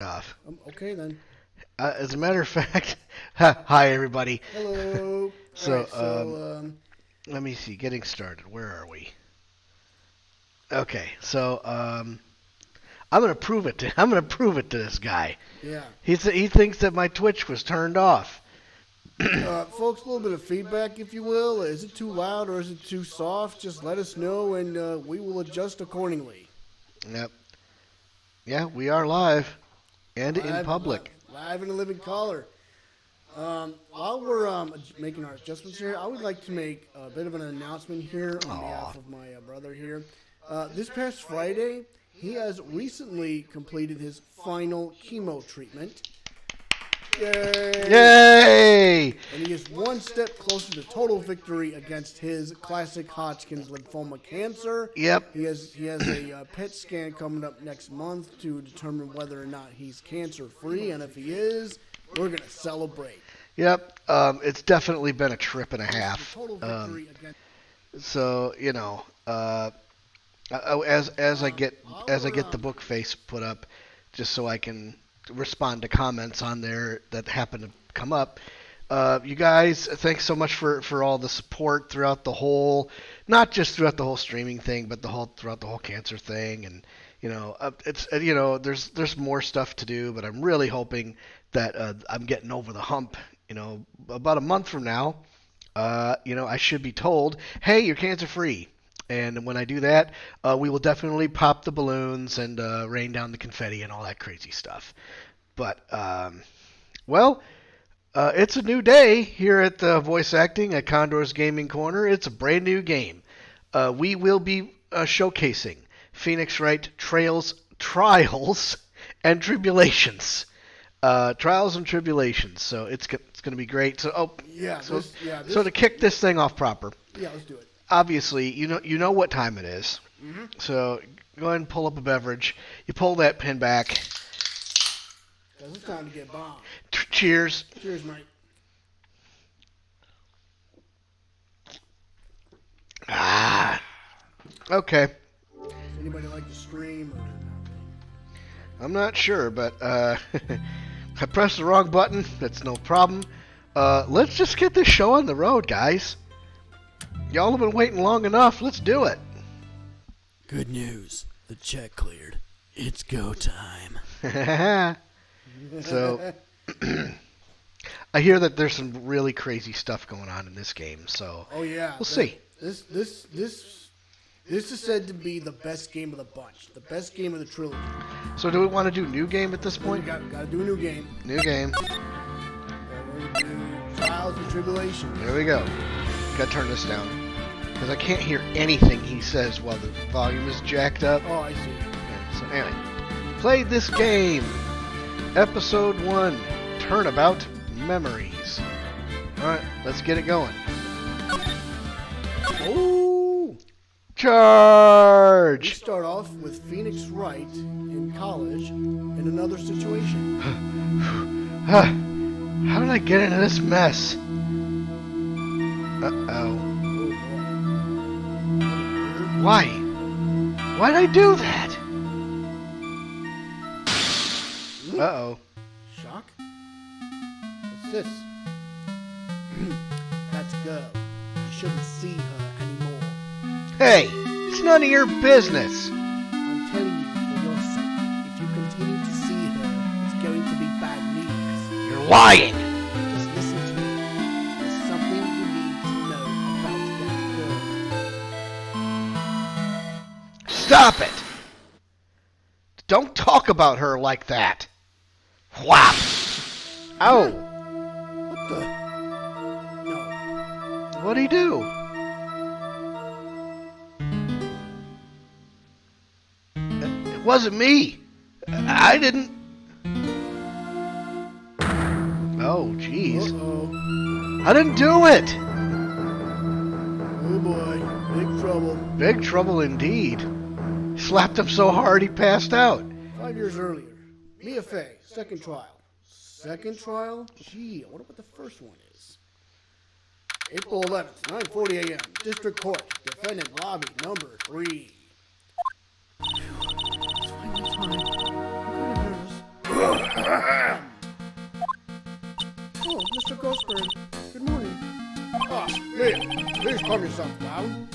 Off. Okay then. As a matter of fact, hi everybody. Hello. So, All right, so let me see. Getting started. Where are we? Okay, so I'm gonna prove it to this guy. yeah, He thinks that my Twitch was turned off. folks, a little bit of feedback, if you will. Is it too loud or is it too soft? Just let us know, and we will adjust accordingly. Yep. Yeah, we are live and in Live, public. live in a living color. While we're making our adjustments here, I would like to make a bit of an announcement here on behalf of my brother here. This past Friday, he has recently completed his final chemo treatment. Yay! Yay! And he is one step closer to total victory against his classic Hodgkin's lymphoma cancer. Yep. He has a PET scan coming up next month to determine whether or not he's cancer free, and if he is, we're gonna celebrate. Yep. It's definitely been a trip and a half. Total victory against. So as I get the book face put up, just so I can respond to comments on there that happen to come up. You guys, thanks so much for all the support throughout the whole, not just throughout the whole streaming thing, but throughout the whole cancer thing. And there's more stuff to do, but I'm really hoping that I'm getting over the hump. About a month from now, I should be told, hey, you're cancer free. And when I do that, we will definitely pop the balloons and rain down the confetti and all that crazy stuff. But, it's a new day here at Voice Acting at Condor's Gaming Corner. It's a brand new game. We will be showcasing Phoenix Wright Trials and Tribulations. Trials and Tribulations. So it's going to be great. So, so to kick this thing off proper. Yeah, let's do it. Obviously, you know what time it is. Mm-hmm. So go ahead and pull up a beverage. You pull that pin back. It's time to get bombed. Cheers. Cheers, mate. Okay. Does anybody like to stream? Or not? I'm not sure, but I pressed the wrong button. That's no problem. Let's just get this show on the road, guys. Y'all have been waiting long enough. Let's do it. Good news. The check cleared. It's go time. So, I hear that there's some really crazy stuff going on in this game. So, oh yeah, we'll see. This is said to be the best game of the bunch, the best game of the trilogy. So, do we want to do new game at this point? We got to do a new game. New game. We're gonna do Trials and Tribulations. There we go. Gotta turn this down because I can't hear anything he says while the volume is jacked up. Oh, I see. Yeah, so anyway, played this game. Episode 1, Turnabout Memories. Alright, let's get it going. Oh! Charge! We start off with Phoenix Wright in college in another situation. How did I get into this mess? Uh-oh. Why? Why'd I do that? Uh-oh. Shock? What's this? That's girl. You shouldn't see her anymore. Hey, it's none of your business. I'm telling you for your sake. If you continue to see her, it's going to be bad news. You're lying. Just listen to me. There's something you need to know about that girl. Stop it. Don't talk about her like that. Whap! Ow! What the? No. What'd he do? It wasn't me. I didn't. Oh, jeez. Uh-oh. I didn't do it. Oh boy. Big trouble. Big trouble indeed. Slapped him so hard he passed out. 5 years earlier. Mia Fey, second trial. Second trial? Gee, I wonder what the first one is. April 11th, 9:40 a.m. District Court. Defendant lobby number 3. It's finally time. I'm kind of nervous. Please calm yourself down.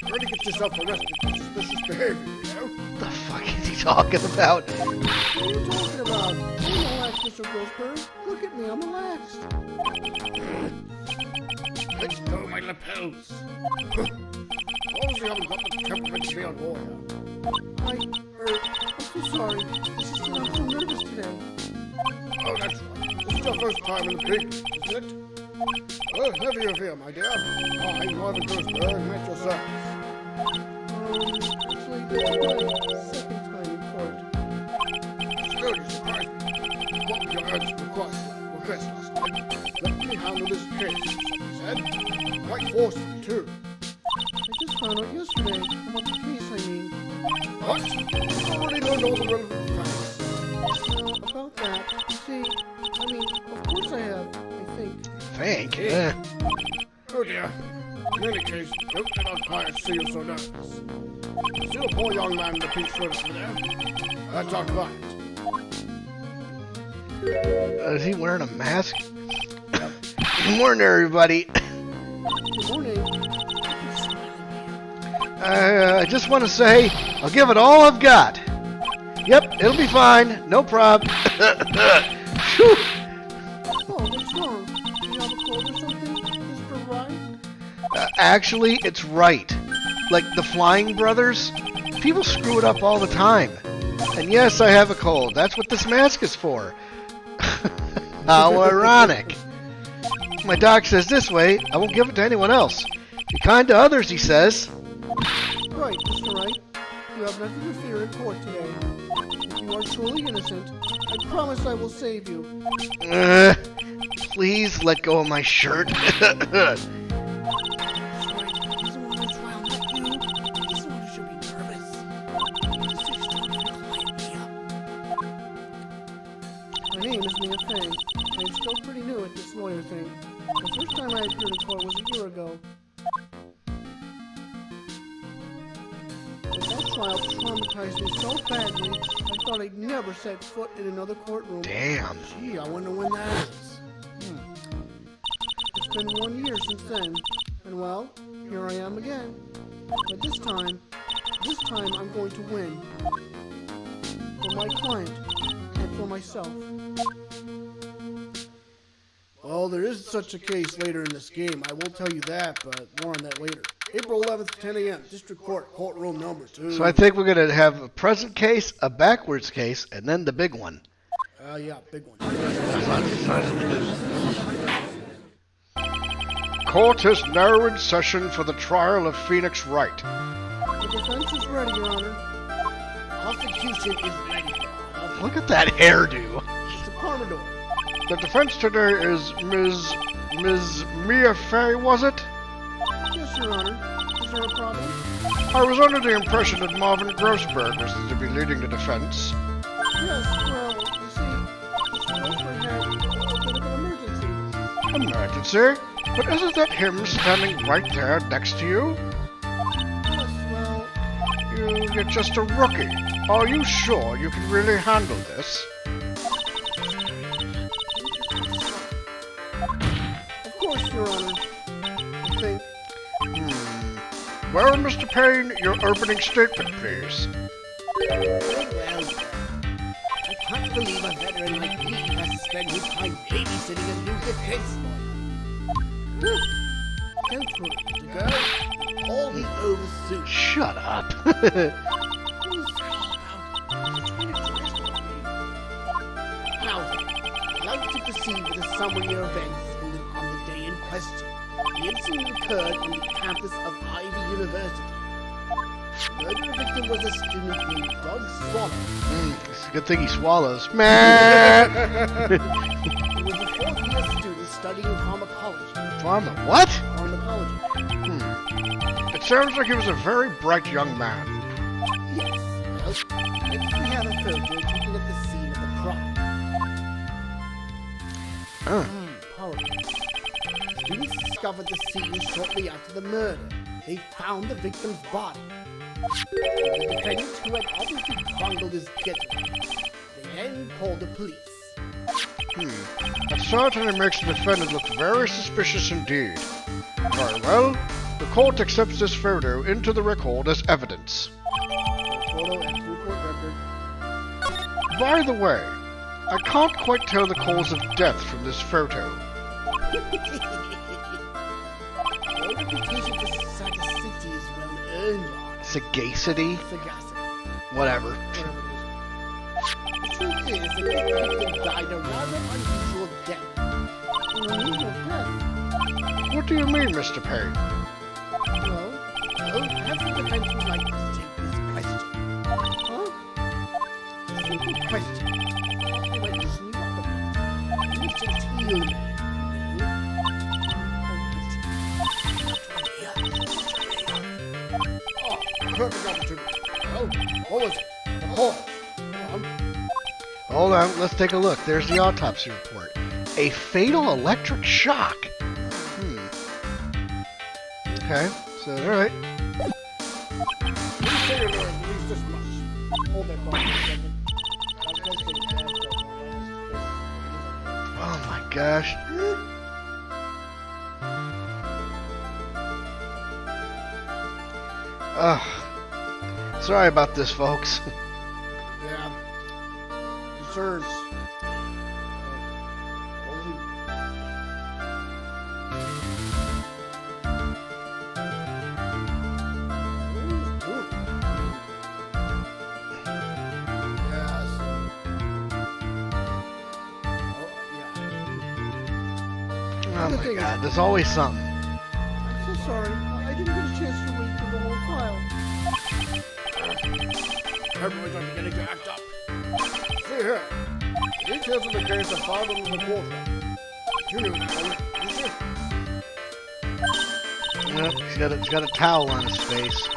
You already get yourself arrested for suspicious behavior, you know? What the fuck is he talking about? What are you talking about? I'm relaxed, Mr. Grossberg. Look at me, I'm relaxed. Let's go, my lapels. As long as you haven't got the temperament to be on board. I'm so sorry. It's just that I'm so nervous today. Oh, that's right. This is your first time in the pig, isn't it? Well, never you fear, my dear. I'm Marvin Grossberg, and at your service. Actually, this is my second time in court. Still, you surprised me. What was your urgent request last night? Let me handle this case, somebody said. Quite forcefully, too. I just found out yesterday about the case, I mean. What? You've already learned all the relevant facts. About that, you see, I mean, of course I have, I think. Think? Oh dear. In any case, don't let our client see you so nervous. See the poor young man in the pink shirt over there? That's our client. Is he wearing a mask? Good morning, everybody. Good morning. I just want to say, I'll give it all I've got. Yep, it'll be fine. No problem. Phew. Oh, what's wrong? Do you have a cold or something, Mr. Wright? Actually, it's right. Like the Flying Brothers, people screw it up all the time. And yes, I have a cold. That's what this mask is for. How ironic. My doc says this way, I won't give it to anyone else. Be kind to others, he says. Right, Mr. Wright. You have nothing to fear in court today. If you are truly innocent, I promise I will save you. Please let go of my shirt. My name is Mia Fang. I'm still pretty new at this lawyer thing. The first time I appeared in court was a year ago. But that trial traumatized me so badly, I thought I'd never set foot in another courtroom. Damn. Gee, I wonder when that is. It's been 1 year since then, and well, here I am again. But this time I'm going to win. For my client, and for myself. Well, there is such a case later in this game, I will tell you that, but more on that later. April 11th, 10 a.m., District Court, courtroom number 2. So I think we're going to have a present case, a backwards case, and then the big one. Yeah, big one. Court is now in session for the trial of Phoenix Wright. The defense is ready, Your Honor. Prosecution is ready, Your Honor. Look at that hairdo. It's a Parmador. The defense today is Ms. Mia Fay, was it? Yes, Your Honor. Is there a problem? I was under the impression that Marvin Grossberg was to be leading the defense. Yes, well, you see, Mr. Grossberg had a bit of an emergency. Emergency? But isn't that him standing right there next to you? Yes, well, You're just a rookie. Are you sure you can really handle this? of course, Your Honor. I think. Well, Mr. Payne, your opening statement, please. Well, I can't believe a veteran like me has to spend his time babysitting a new defense lawyer. Don't worry, little girl. All be over soon. Shut up. Now then, I'd like to proceed with a summary of events on the day in question. The incident occurred on the campus of Ivy University. The murder victim was a student named Doug Swallow. It's a good thing he swallows. Man. He was a fourth-year student studying pharmacology. What? Pharmacology. It sounds like he was a very bright young man. Yes. Well, next we have a soldier taken at the scene of the crime. Powerful. Students discovered the scene shortly after the murder. They found the victim's body. The defendant, who had obviously bungled his getaway, they then called the police. That certainly makes the defendant look very suspicious indeed. Very well. The court accepts this photo into the record as evidence. Photo and full court record. By the way, I can't quite tell the cause of death from this photo. Your reputation for sagacity is well earned, Your Honor. Sagacity? Sagacity. Whatever. Whatever it is. The truth is, the victim died a rather unusual death. An unusual death? What do you mean, Mr. Payne? Well, perhaps the defense would like to take this question. Huh? Simple question. I went to sneak up a bit. You genteel man. Oh, perfect opportunity. Well, what was it? The call. Hold on, let's take a look. There's the autopsy report. A fatal electric shock. Okay, so alright. Please say your word, at least this much. Hold that thought for a second. I'm going to take a Oh my gosh. Sorry about this, folks. Yeah. Concerns. Oh my god, there's always something. I'm so sorry. I didn't get a chance to wait for the whole file. Everyone's beginning to act up. See here. Details of the case are filed under the court. You knew that, didn't you? Yep, he's got a towel on his face.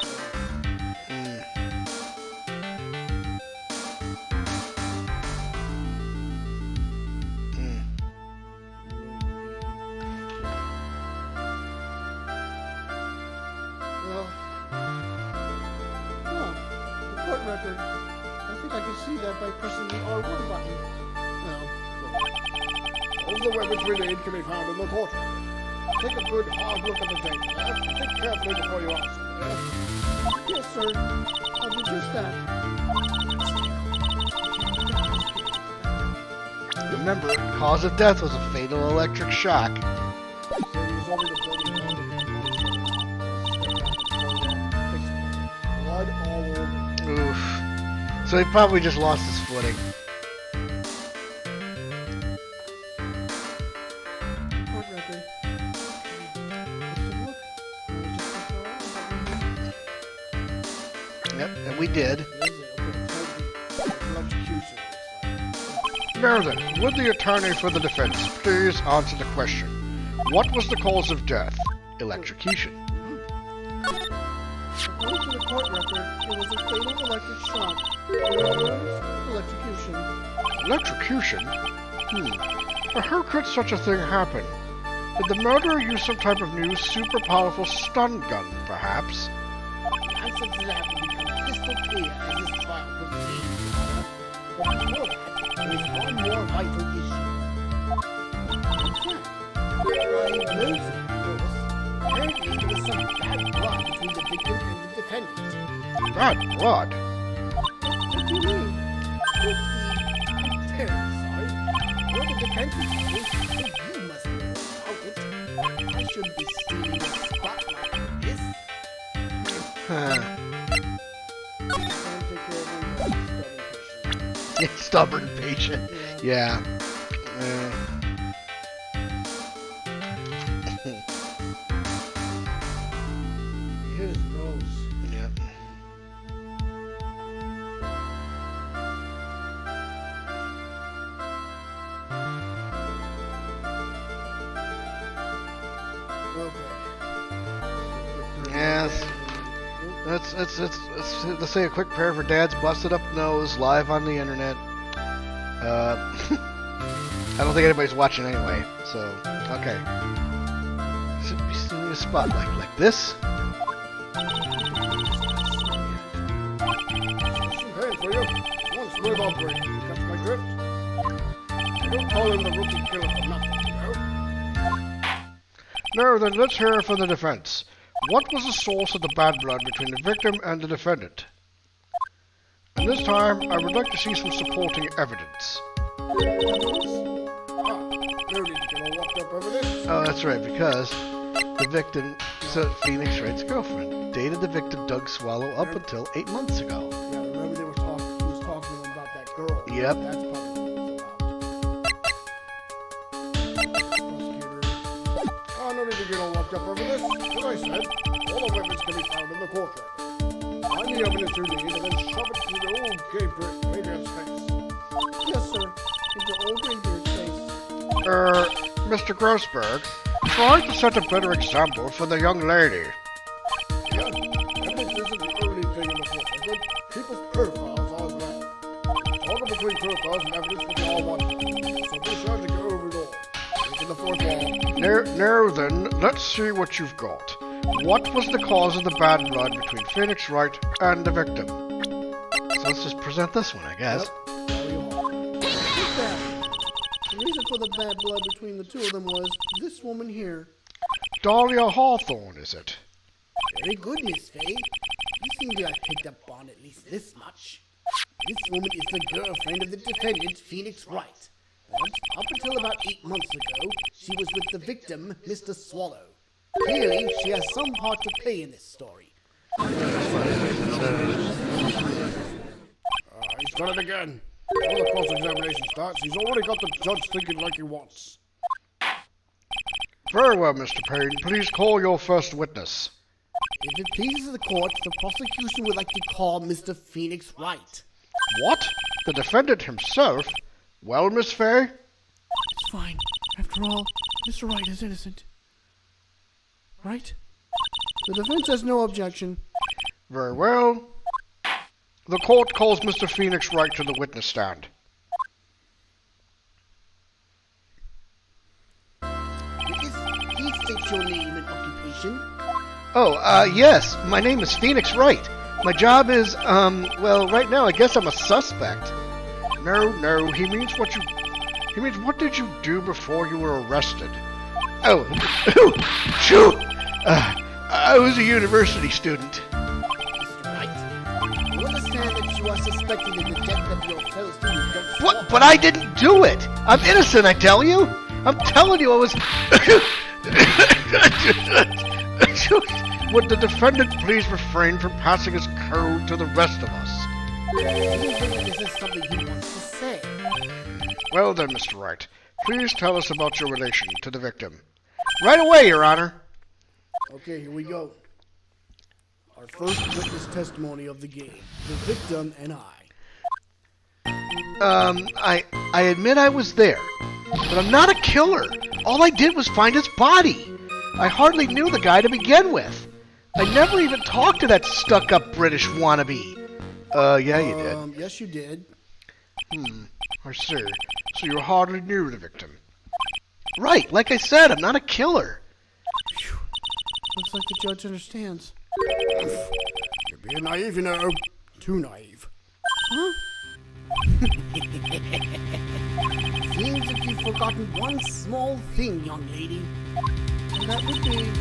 Record. I think I can see that by pressing the R1 button. Now, all the weapons we need can be found in the court. Take a good hard look at the tape. Think carefully before you answer. Yes, sir. I'll do just that. Remember, cause of death was a fatal electric shock. Blood all over. Oof. So he probably just lost his footing. Court record. Yep, and we did. Now then, would the attorney for the defense please answer the question? What was the cause of death? Electrocution. According to the court record, it was a fatal electric shock. Electrocution. Electrocution? But how could such a thing happen? Did the murderer use some type of new, super powerful stun gun, perhaps? The answer to that will become crystal clear as this trial proceeds. But before that, there is one more vital issue. Apparently there was some bad blood between the victim and the defendant. Bad blood? What do you mean? I'm terribly sorry. You're the defense's case, so you must know about it. I shouldn't be stealing the spotlight for this. Huh. Stubborn patient. Stubborn patient. Yeah. His nose. Yep. Yes. Let's say a quick prayer for Dad's busted up nose live on the internet. I don't think anybody's watching anyway, so okay. Should be seeing a spotlight like this. Hey, for you. One smooth operator. You catch my drift? I don't call him the rookie killer for nothing, you know? Now then, let's hear from the defense. What was the source of the bad blood between the victim and the defendant? And this time, I would like to see some supporting evidence. No need to get all worked up over this. Oh, that's right, because the victim, so Phoenix Wright's girlfriend, dated the victim Doug Swallow up until 8 months ago. Yeah, remember he was talking to him about that girl. Yep. That's probably what it's about. Oh, no need to get all worked up over this. As I said, all the evidence can be found in the court record. Find the evidence you need and then shove it through the old gay Graybeard's face. Yes, sir. Into old Graybeard's face. Mr. Grossberg, try to set a better example for the young lady. Yeah, evidence isn't the only thing in the court record. People's profiles are as well. Talking between profiles and evidence will be all one. So be sure to go over it all. Into the fourth wall. Now then, let's see what you've got. What was the cause of the bad blood between Phoenix Wright and the victim? So let's just present this one, I guess. Yep. There you are. Look that. The reason for the bad blood between the two of them was this woman here. Dahlia Hawthorne, is it? Very good, Miss Faye. You seem to have picked up on at least this much. This woman is the girlfriend of the defendant, Phoenix Wright. But up until about 8 months ago, she was with the victim, Mr. Swallow. Clearly, she has some part to play in this story. He's done it again. Before the cross-examination starts, he's already got the judge thinking like he wants. Very well, Mr. Payne. Please call your first witness. If it pleases the court, the prosecution would like to call Mr. Phoenix Wright. What? The defendant himself? Well, Miss Fay? It's fine. After all, Mr. Wright is innocent. Right? The defense has no objection. Very well. The court calls Mr. Phoenix Wright to the witness stand. Please state your name and occupation. Oh, yes. My name is Phoenix Wright. My job is, well, right now I guess I'm a suspect. No, he means what did you do before you were arrested? Oh, shoot! I was a university student. Mr. Wright, you understand that you are suspected in the death of your fellow student, Doug Swallow? What? But I didn't do it! I'm innocent, I tell you! I'm telling you I was... Would the defendant please refrain from passing his code to the rest of us? This is something he wants to say. Well then, Mr. Wright, please tell us about your relation to the victim. Right away, Your Honor. Okay, here we go. Our first witness testimony of the game. The victim and I. I admit I was there, but I'm not a killer. All I did was find his body. I hardly knew the guy to begin with. I never even talked to that stuck-up British wannabe. Yeah, you did. Yes, you did. I see. So you hardly knew the victim. Right, like I said, I'm not a killer. Whew. Looks like the judge understands. You're being naive, you know. Too naive. Huh? Seems that you've forgotten one small thing, young lady. And that would be,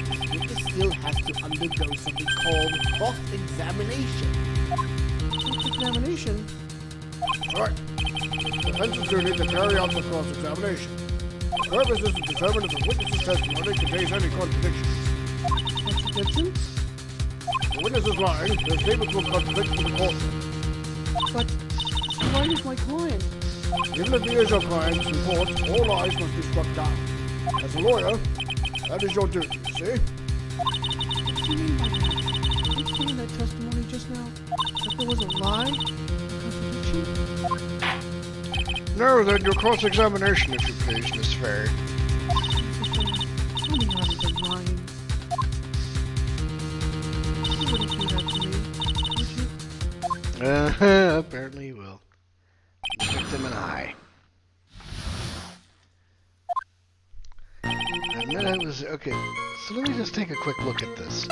this witness still has to undergo something called cross-examination. Cross-examination? Right. The defense is going to carry out the cross-examination. The purpose is to determine if the witness's testimony contains any contradictions. Contradictions? The witness is lying. Their statements will contradict to the court. But Wright is my client. Even if he is your client, in court, all lies must be struck down. As a lawyer, that is your duty, you see? What do you mean by that? You saying that testimony just now? That there was a lie? A contradiction? No, then your cross-examination, if you please, Miss Fay. Tell me how you've been lying. You wouldn't do that to me, would you? Apparently you will. The victim and I. I admit I was... Okay, so let me just take a quick look at this.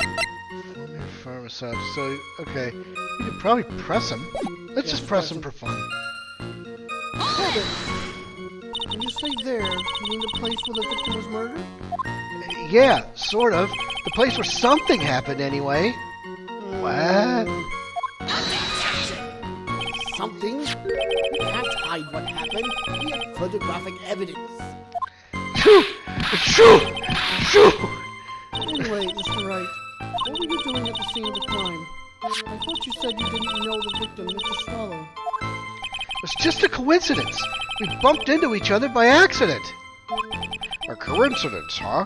Far massage. So, okay. You could probably press him. Let's just press him for fun. Hold it. When you say there, you mean the place where the victim was murdered? Yeah, sort of. The place where something happened, anyway. What? Something? You can't hide what happened. We have photographic evidence. Shoo! Shoo! Shoo! Anyway, Mr. Wright, what were you doing at the scene of the crime? I thought you said you didn't know the victim, Mr. Swallow. It was just a coincidence. We bumped into each other by accident. A coincidence, huh?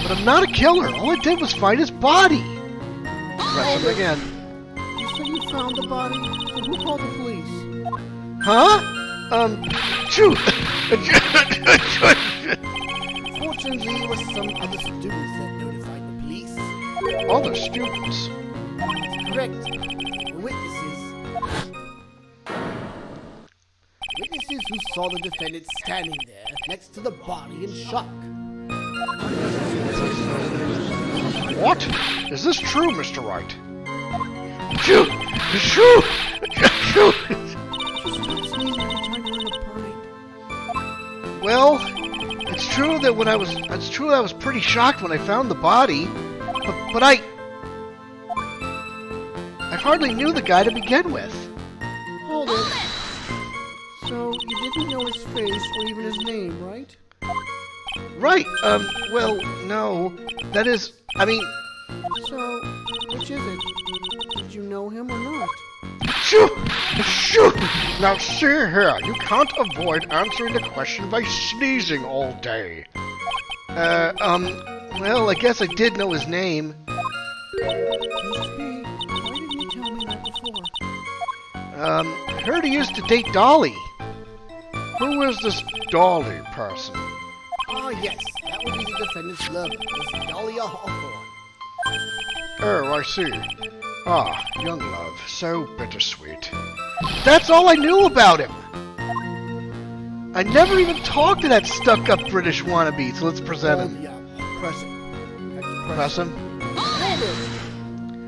But I'm not a killer. All I did was find his body. Press him again. You said you found the body? So who called the police? Huh? Shoot! Fortunately, it was some other students that notified the police. Other students? That's correct. Witnesses. Witnesses who saw the defendant standing there next to the body in shock. What? Is this true, Mr. Wright? Shoot! Shoot! Shoot! Just stop sneezing every time you're in a bind. Well, it's true that I was pretty shocked when I found the body, but I hardly knew the guy to begin with. Hold it. So, you didn't know his face or even his name, right? Right, well, no. That is, I mean... So, which is it? Did you know him or not? Shoo! Shoo! Now see here, you can't avoid answering the question by sneezing all day. Well, I guess I did know his name. Mr. B, why didn't you tell me that before? I heard he used to date Dolly. Who is this Dolly person? Ah, yes, that would be the defendant's lover, Miss Dahlia Hawthorne. Oh, I see. Ah, young love, so bittersweet. That's all I knew about him! I never even talked to that stuck-up British wannabe, so let's present him. Yeah, press it. Press him? Hold it!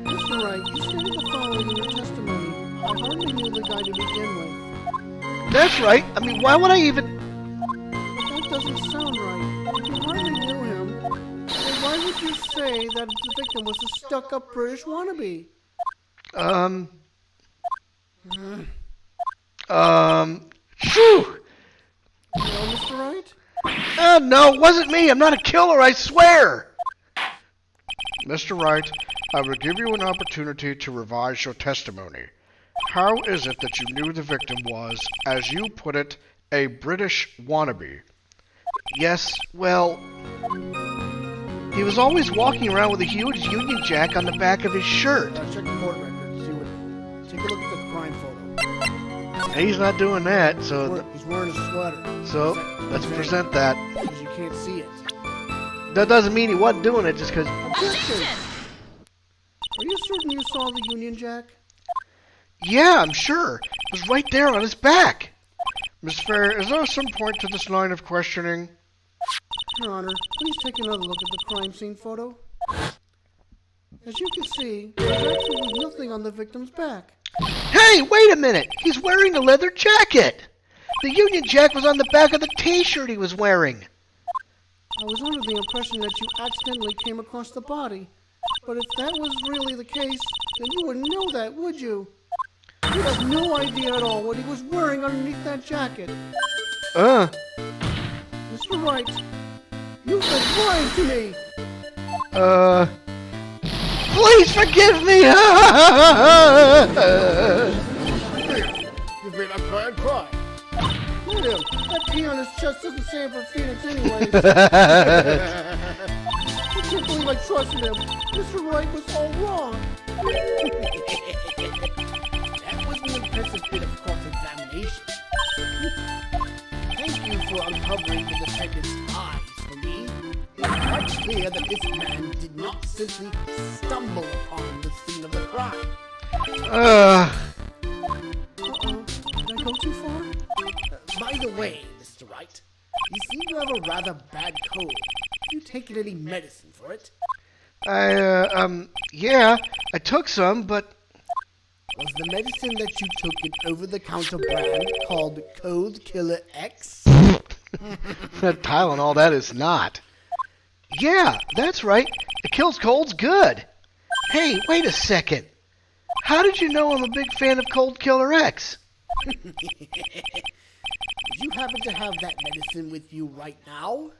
Mr. Wright, you stated the following in your testimony. I hardly knew the guy to begin with. That's right. I mean, why would I even... But that doesn't sound right. If you hardly knew him, then why would you say that the victim was a stuck-up British wannabe? Shoo! No, Mr. Wright? No, it wasn't me. I'm not a killer, I swear. Mr. Wright, I will give you an opportunity to revise your testimony. How is it that you knew the victim was, as you put it, a British wannabe? Yes, well... He was always walking around with a huge Union Jack on the back of his shirt. Check the court record. See what... Take a look at the crime photo. He's not doing that, so... He's wearing a sweater. So, let's present that. Because you can't see it. That doesn't mean he wasn't doing it just because... Objection! Are you certain you saw the Union Jack? Yeah, I'm sure. It was right there on his back. Miss Fair, is there some point to this line of questioning? Your Honor, please take another look at the crime scene photo. As you can see, there's absolutely nothing on the victim's back. Hey, wait a minute! He's wearing a leather jacket! The Union Jack was on the back of the t-shirt he was wearing. I was under the impression that you accidentally came across the body. But if that was really the case, then you wouldn't know that, would you? You have no idea at all what he was wearing underneath that jacket. Mr. Wright, you've been lying to me! Please forgive me! You've made a bad cry. Look at him. That pee on his chest doesn't stand for Phoenix anyways. I can't believe I trusted him. Mr. Wright was all wrong. That was an impressive bit of cross-examination. Thank you for uncovering the defendant's eyes for me. It's quite clear that this man did not simply stumble upon the scene of the crime. Uh-oh. Did I go too far? By the way, Mr. Wright, you seem to have a rather bad cold. Have you taken any medicine for it? Yeah, I took some, but... Was the medicine that you took an over-the-counter brand called Cold Killer X? That Tylenol, that is not. Yeah, that's right. It kills colds good. Hey, wait a second. How did you know I'm a big fan of Cold Killer X? Do you happen to have that medicine with you right now?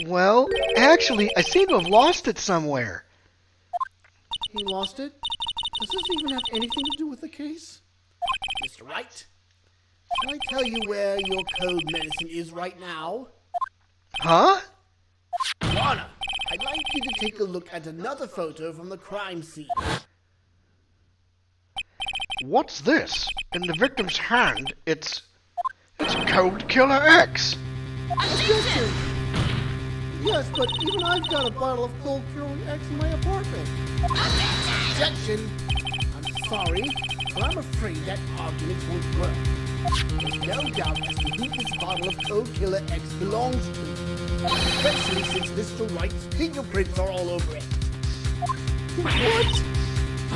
Well, actually, I seem to have lost it somewhere. He lost it? Does this even have anything to do with the case? Mr. Wright, shall I tell you where your code medicine is right now? Huh? Lana, I'd like you to take a look at another photo from the crime scene. What's this? In the victim's hand, it's Cold Killer X. Objection! Yes, but even I've got a bottle of Cold Killer X in my apartment. Objection! I'm sorry, but I'm afraid that argument won't work. There's no doubt as to who this bottle of Cold Killer X belongs to, especially since Mr. Wright's fingerprints are all over it. What?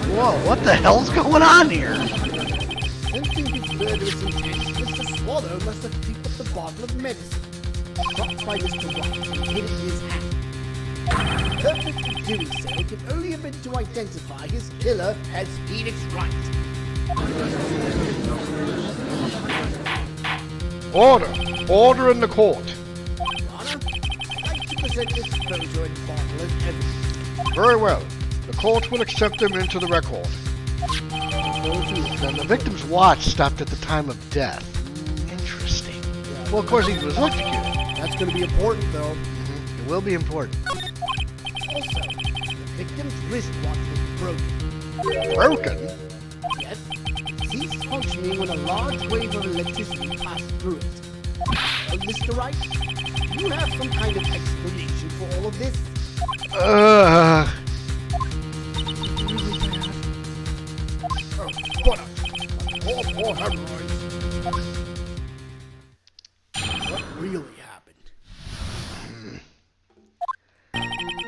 Whoa, what the hell's going on here? Sensing his murderous intent, Mr. Swallow must have picked up the bottle of medicine, dropped by Mr. Wright, and hid it in his hand. The purpose of doing so can only have been to identify his killer as Phoenix Wright. Order in the court. Your Honor, I'd like to present this photo and bottle as evidence. Very well. The court will accept them into the record. Then the victim's watch stopped at the time of death. Interesting. Yeah, Well, of course he was electrocuted. that's going to be important, though. It will be important. Also, the victim's wristwatch was broken. Broken? Yes, it ceased functioning when a large wave of electricity passed through it. Well, Mr. Wright, do you have some kind of explanation for all of this? Poor hemorrhoids. What really happened?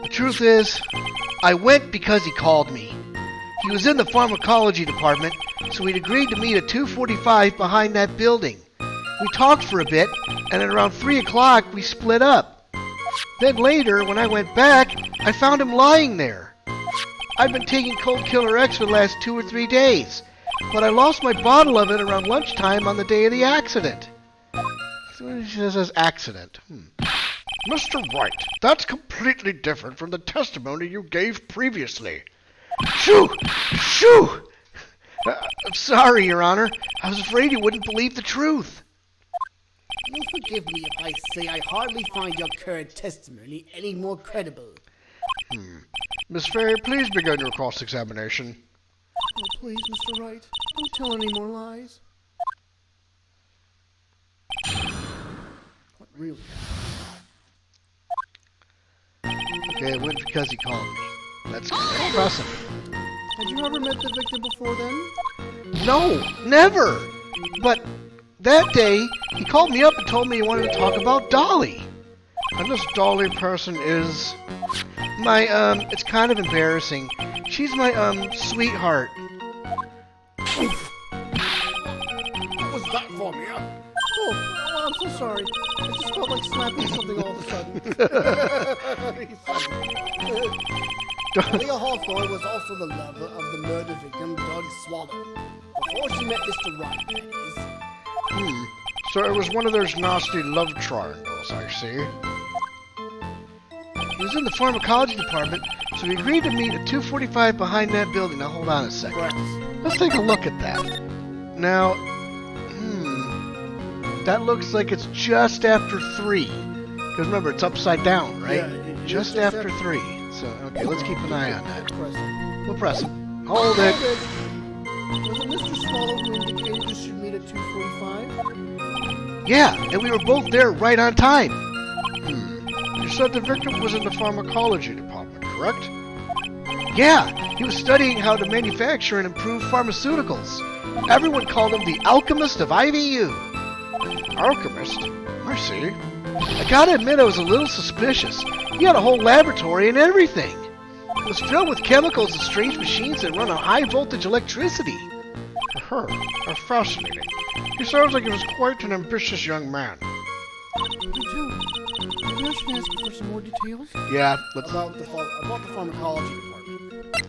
The truth is, I went because he called me. He was in the pharmacology department, so we'd agreed to meet at 2:45 behind that building. We talked for a bit, and at around 3 o'clock we split up. Then later, when I went back, I found him lying there. I'd been taking Cold Killer X for the last 2 or 3 days, but I lost my bottle of it around lunchtime on the day of the accident. She says accident. Mr. Wright, that's completely different from the testimony you gave previously. Shoo! Shoo! I'm sorry, Your Honor. I was afraid you wouldn't believe the truth. You'll forgive me if I say I hardly find your current testimony any more credible. Miss Fay, please begin your cross-examination. Oh, please, Mr. Wright, don't tell any more lies. What really happened? Okay, it went because he called me. That's impressive. Had you ever met the victim before then? No, never. But that day, he called me up and told me he wanted to talk about Dolly. And this Dolly person is my, it's kind of embarrassing. She's my, sweetheart. What was that for me, huh? Oh, I'm so sorry. I just felt like slapping something all of a sudden. Leah Hawthorne was also the lover of the murder victim, Doug Swallow. Before she met Mr. Wright, that is. So it was one of those nasty love triangles, I see. He was in the pharmacology department, so we agreed to meet at 2:45 behind that building. Now hold on a second. Right. Let's take a look at that. Now, that looks like it's just after 3. Because remember, it's upside down, right? Yeah, just after 3. So, okay, let's keep an eye on that. Press it. We'll press it. Hold it. Was it Mr. Swallow who indicated you should meet at 2:45? Yeah, and we were both there right on time. You said the victim was in the pharmacology department, correct? Yeah, he was studying how to manufacture and improve pharmaceuticals. Everyone called him the alchemist of IVU. Alchemist? I see. I gotta admit I was a little suspicious. He had a whole laboratory and everything. It was filled with chemicals and strange machines that run on high-voltage electricity. How fascinating. He sounds like he was quite an ambitious young man. Me too. Maybe I should ask you for some more details Yeah, let's... about the pharmacology department.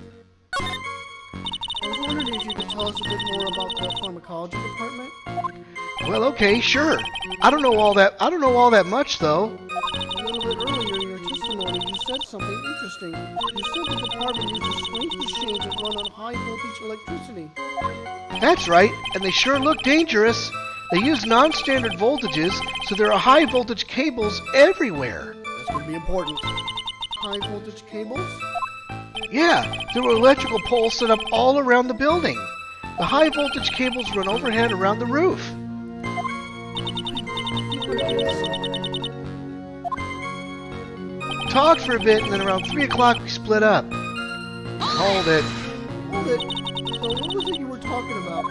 I was wondering if you could tell us a bit more about the pharmacology department. Well, okay, sure. I don't know all that much, though. A little bit earlier in your testimony, you said something interesting. You said the department uses strange machines that run on high-voltage electricity. That's right, and they sure look dangerous. They use non-standard voltages, so there are high-voltage cables everywhere. That's going to be important. High-voltage cables? Yeah, there were electrical poles set up all around the building. The high-voltage cables run overhead around the roof. Talked for a bit, and then around 3 o'clock we split up. Hold it. Hold it. So what was it you were talking about?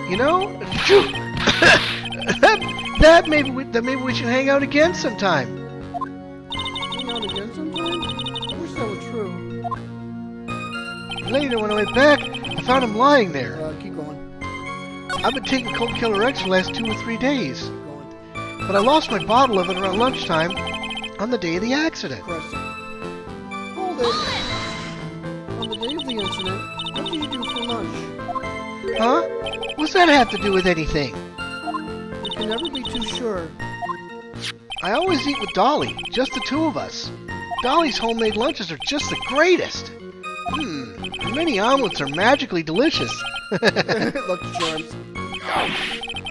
You know, maybe we should hang out again sometime. Hang out again sometime? I wish that were true. Later, when I went back, I found him lying there. Keep going. I've been taking Cold Killer X for the last 2 or 3 days, Keep going. but I lost my bottle of it around lunchtime on the day of the accident. Press it. Hold it. On the day of the incident, what did you do for lunch? Huh? What's that have to do with anything? You can never be too sure. I always eat with Dolly, just the two of us. Dolly's homemade lunches are just the greatest. Many omelets are magically delicious. Lucky Charms.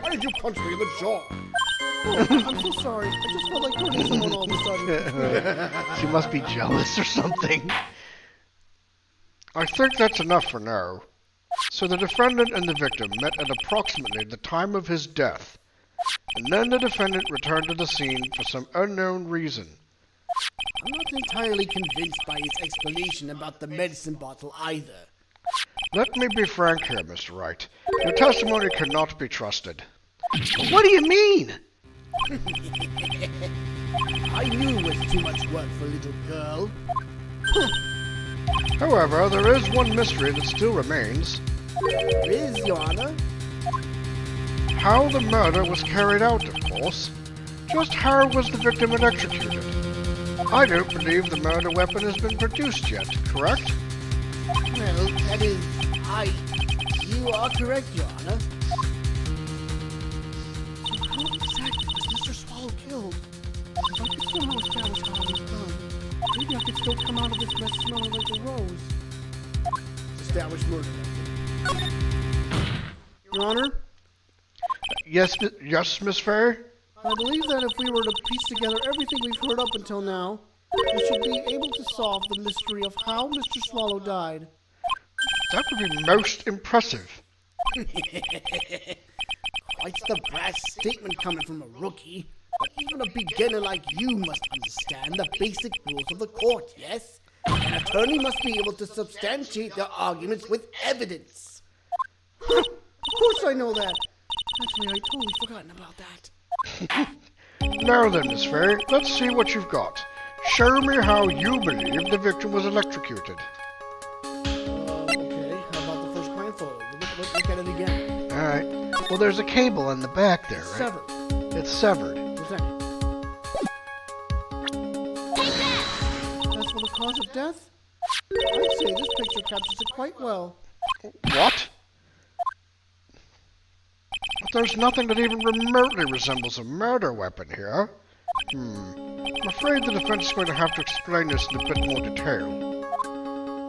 Why did you punch me in the jaw? Oh, I'm so sorry. I just felt like hurting someone all of a sudden. She must be jealous or something. I think that's enough for now. So the defendant and the victim met at approximately the time of his death, and then the defendant returned to the scene for some unknown reason. I'm not entirely convinced by his explanation about the medicine bottle either. Let me be frank here, Mr. Wright. Your testimony cannot be trusted. What do you mean? I knew it was too much work for a little girl. However, there is one mystery that still remains. There is, Your Honor. How the murder was carried out, of course. Just how was the victim electrocuted? I don't believe the murder weapon has been produced yet, correct? Well, that is, you are correct, Your Honor. So how exactly was Mr. Swallow killed? If I could somehow establish how it was done, maybe I could still come out of this mess smelling like a rose. Establish murder method. Your Honor, Yes, Miss Fair? I believe that if we were to piece together everything we've heard up until now, we should be able to solve the mystery of how Mr. Swallow died. That would be most impressive. Quite the brass statement coming from a rookie. But even a beginner like you must understand the basic rules of the court, yes? An attorney must be able to substantiate their arguments with evidence. Of course I know that. Actually, I'd totally forgotten about that. Now then, Miss Fair, let's see what you've got. Show me how you believe the victim was electrocuted. Okay, how about the first crime photo? Look at it again. Alright. Well, there's a cable in the back there, right? Severed. It's severed. What's that? As for the cause of death, I'd say this picture captures it quite well. What? But there's nothing that even remotely resembles a murder weapon here. I'm afraid the defense is going to have to explain this in a bit more detail.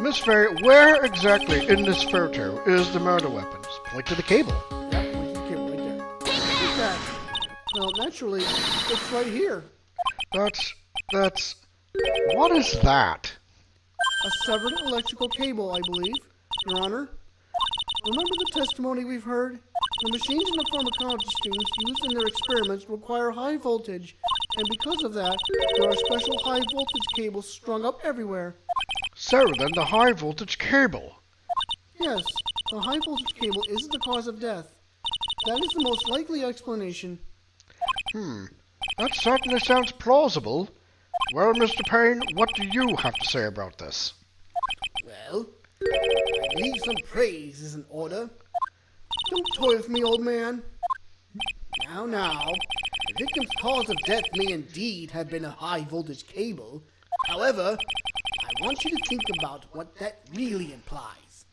Miss Fair, where exactly in this photo is the murder weapon? Just point to the cable. Yep, point to the cable right there. Look at that. Well, naturally, it's right here. That's... What is that? A severed electrical cable, I believe, Your Honor. Remember the testimony we've heard? The machines in the pharmacology students used in their experiments require high voltage, and because of that, there are special high voltage cables strung up everywhere. So then the high voltage cable. Yes, the high voltage cable is the cause of death. That is the most likely explanation. That certainly sounds plausible. Well, Mr. Payne, what do you have to say about this? Well, I believe some praise is in order. Don't toy with me, old man. Now, the victim's cause of death may indeed have been a high-voltage cable. However, I want you to think about what that really implies.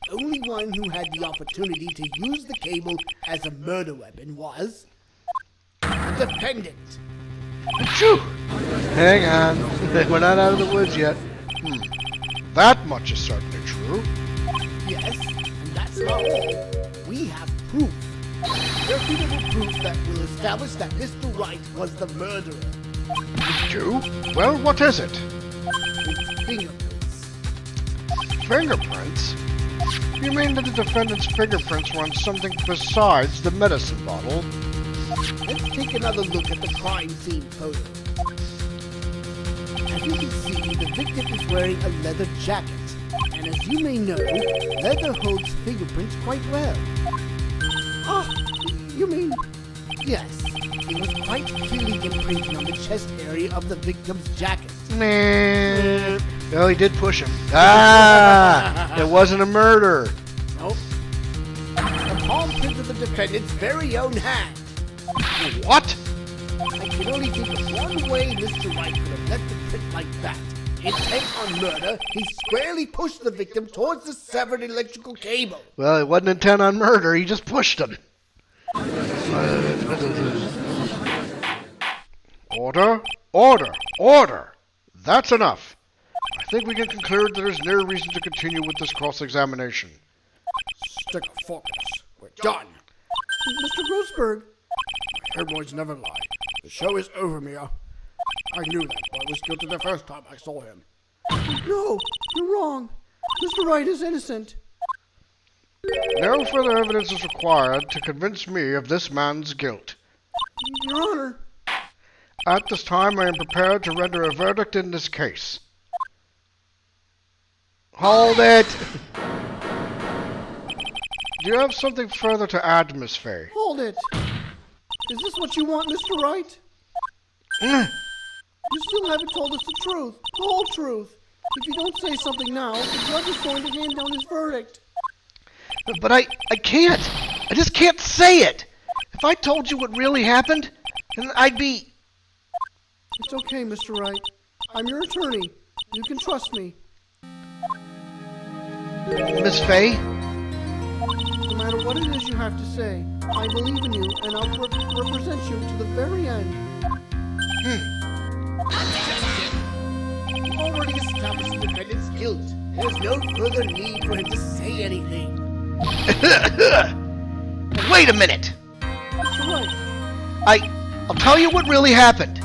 The only one who had the opportunity to use the cable as a murder weapon was the defendant. Phew! Hang on. We're not out of the woods yet. That much is certainly true. Yes, and that's not all. We have proof. Irrefutable proof that will establish that Mr. Wright was the murderer. You? Well, what is it? His fingerprints. Fingerprints? You mean that the defendant's fingerprints were on something besides the medicine bottle? Let's take another look at the crime scene photo. As you can see, the victim is wearing a leather jacket. And as you may know, leather holds fingerprints quite well. You mean... Yes, it was quite clearly imprinted on the chest area of the victim's jacket. Nah. Oh, he did push him. Ah! It wasn't a murder. Nope. The palm print of the defendant's very own hand. What? I can only think of one way Mr. Wright could have left the print like that. Intent on murder, he squarely pushed the victim towards the severed electrical cable. Well, it wasn't intent on murder. He just pushed him. Order, order, order! That's enough. I think we can conclude there is no reason to continue with this cross-examination. Stick a fork in us. We're done. Mr. Grossberg. My boys never lie. The show is over, Mia. I knew that boy was guilty the first time I saw him. No, you're wrong. Mr. Wright is innocent. No further evidence is required to convince me of this man's guilt. Your Honor. At this time, I am prepared to render a verdict in this case. Hold it! Do you have something further to add, Miss Fay? Hold it. Is this what you want, Mr. Wright? You still haven't told us the truth. The whole truth. If you don't say something now, the judge is going to hand down his verdict. But I can't. I just can't say it. If I told you what really happened, then I'd be... It's okay, Mr. Wright. I'm your attorney. You can trust me. Miss Fay? No matter what it is you have to say, I believe in you, and I'll represent you to the very end. You've already established the defendant's guilt. There's no further need for him to say anything. Wait a minute. Mr. Wright. I'll tell you what really happened.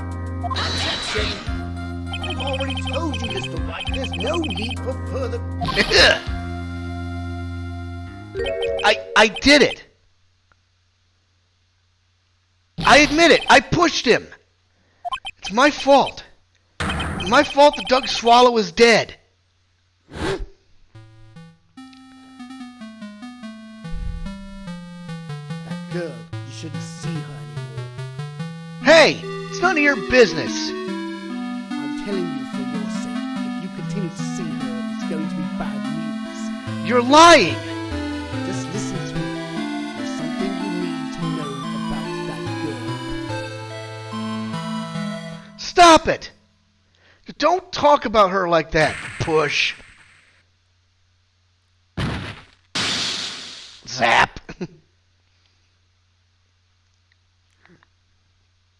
I've already told you, Mr. Wright, there's no need for further... I did it. I admit it. I pushed him. It's my fault. My fault that Doug Swallow is dead. That girl, you shouldn't see her anymore. Hey, it's none of your business. I'm telling you for your sake, if you continue to see her, it's going to be bad news. You're lying. Just listen to me. There's something you need to know about that girl. Stop it. Don't talk about her like that, push. Zap.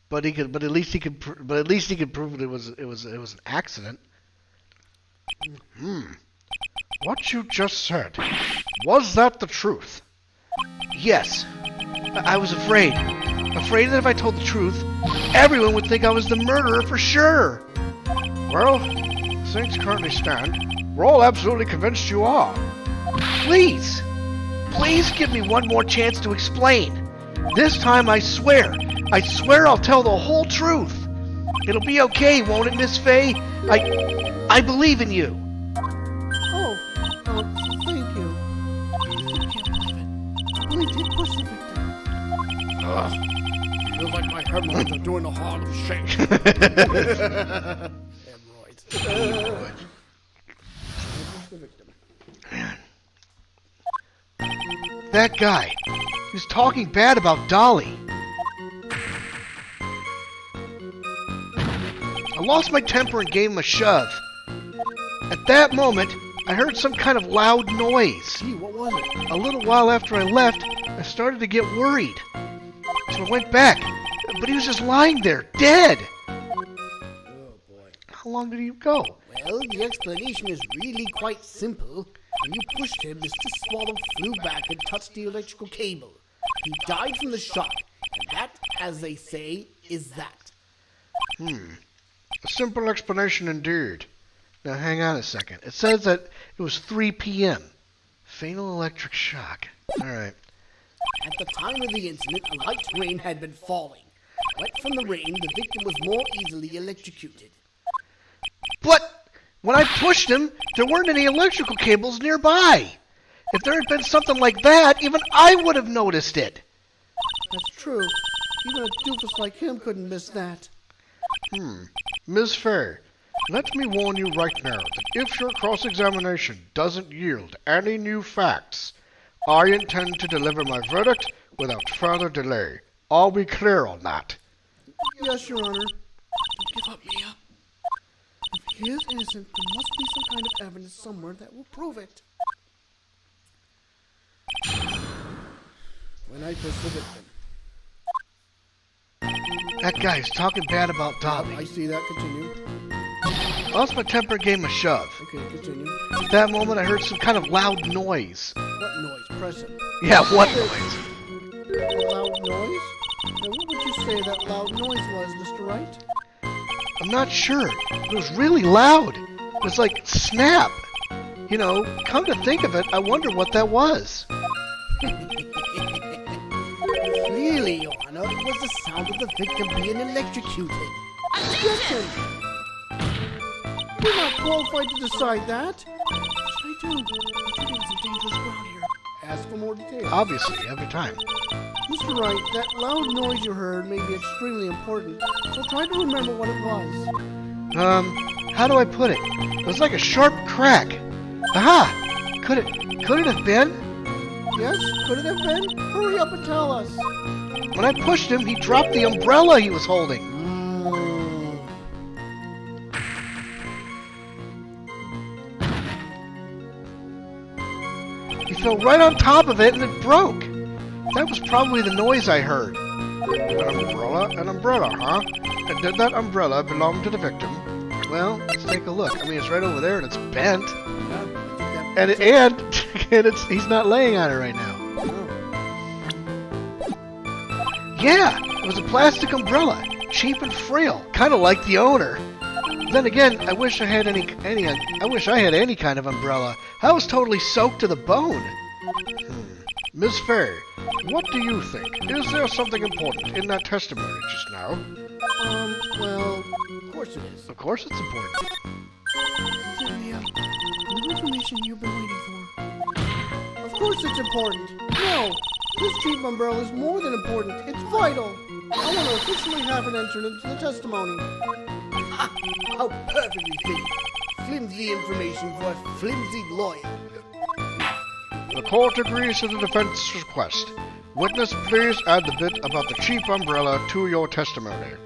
But at least he could prove that it was an accident. What you just said, was that the truth? Yes. I was afraid. Afraid that if I told the truth, everyone would think I was the murderer for sure. Well, as things currently stand, we're all absolutely convinced you are. Please. Please give me one more chance to explain. This time I swear I'll tell the whole truth. It'll be okay, won't it, Miss Fay? I believe in you. Thank you. I can't believe it. I really did push the victim. I feel like my hemorrhoids are doing a Harlem Shake. Hemorrhoids. Push the victim. That guy. He was talking bad about Dolly. I lost my temper and gave him a shove. At that moment, I heard some kind of loud noise. Gee, what was it? A little while after I left, I started to get worried. So I went back, but he was just lying there, dead. Oh, boy. How long did he go? Well, the explanation is really quite simple. When you pushed him, Mr. Swallow flew back and touched the electrical cable. He died from the shock, and that, as they say, is that. A simple explanation indeed. Now hang on a second. It says that it was 3 p.m. Fatal electric shock. Alright. At the time of the incident, a light rain had been falling. Wet from the rain, the victim was more easily electrocuted. But when I pushed him, there weren't any electrical cables nearby. If there had been something like that, even I would have noticed it. That's true. Even a doofus like him couldn't miss that. Ms. Fair, let me warn you right now that if your cross-examination doesn't yield any new facts, I intend to deliver my verdict without further delay. Are we clear on that? Yes, Your Honor. Don't give up, Mia. If he is innocent, there must be some kind of evidence somewhere that will prove it. When I pushed the victim. That guy's talking bad about Dolly. I see that. Continue. I lost my temper and gave him a shove. Okay, continue. At that moment, I heard some kind of loud noise. What noise? Press it. Yeah, what noise? A loud noise? Now, what would you say that loud noise was, Mr. Wright? I'm not sure. It was really loud. It was like snap. You know, come to think of it, I wonder what that was. Clearly, Your Honor, it was the sound of the victim being electrocuted. Listen! You're not qualified to decide that. What should I do? I'm treading some dangerous ground here. Ask for more details. Obviously, every time. Mr. Wright, that loud noise you heard may be extremely important, so try to remember what it was. How do I put it? It was like a sharp crack. Aha! Could it have been? Yes? Could it have been? Hurry up and tell us. When I pushed him, he dropped the umbrella he was holding. He fell right on top of it and it broke. That was probably the noise I heard. An umbrella, huh? And did that umbrella belong to the victim? Well, let's take a look. I mean, it's right over there and it's bent. Yeah, And he's not laying on it right now. Yeah, it was a plastic umbrella, cheap and frail, kind of like the owner. Then again, I wish I had any kind of umbrella. I was totally soaked to the bone. Ms. Fair, what do you think? Is there something important in that testimony just now? Well, of course it is. Of course it's important. This is Mia. New information you've been waiting for. Of course it's important. No, this cheap umbrella is more than important. It's vital. I want to officially have it entered into the testimony. How perfectly fitting. Flimsy information for a flimsy lawyer. The court agrees to the defense's request. Witness, please add the bit about the cheap umbrella to your testimony.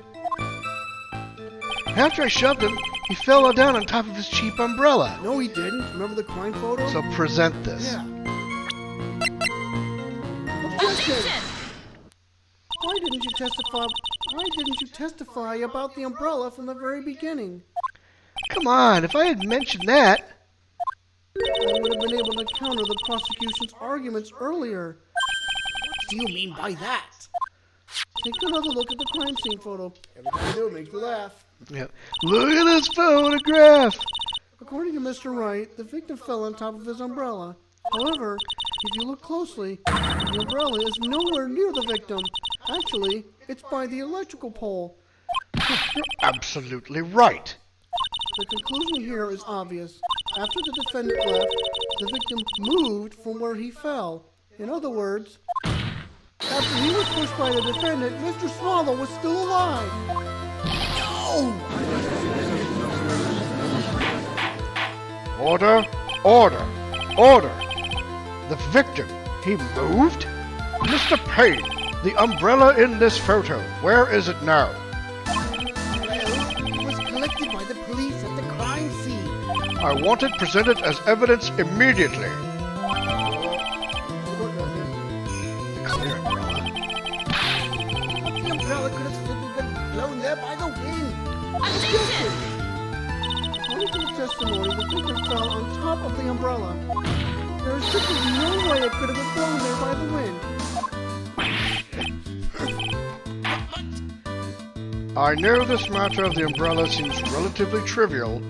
After I shoved him, he fell down on top of his cheap umbrella. No, he didn't. Remember the crime photo? So present this. Yeah. Objection! Why didn't you testify about the umbrella from the very beginning? Come on, if I had mentioned that... I would have been able to counter the prosecution's arguments earlier. What do you mean by that? Take another look at the crime scene photo. Every time you do, it makes me laugh. Yeah. Look at this photograph! According to Mr. Wright, the victim fell on top of his umbrella. However, if you look closely, the umbrella is nowhere near the victim. Actually, it's by the electrical pole. You're absolutely right. The conclusion here is obvious. After the defendant left, the victim moved from where he fell. In other words, after he was pushed by the defendant, Mr. Swallow was still alive. No! Order, order, order. The victim He moved? Mr. Payne, the umbrella in this photo, where is it now? Well, it was collected by the police at the crime scene. I want it presented as evidence immediately. The clear umbrella. The umbrella could have simply been blown there by the wind. Objection! According to the testimony, the figure fell on top of the umbrella. There is simply no way it could have been blown there by the wind. I know this matter of the umbrella seems relatively trivial,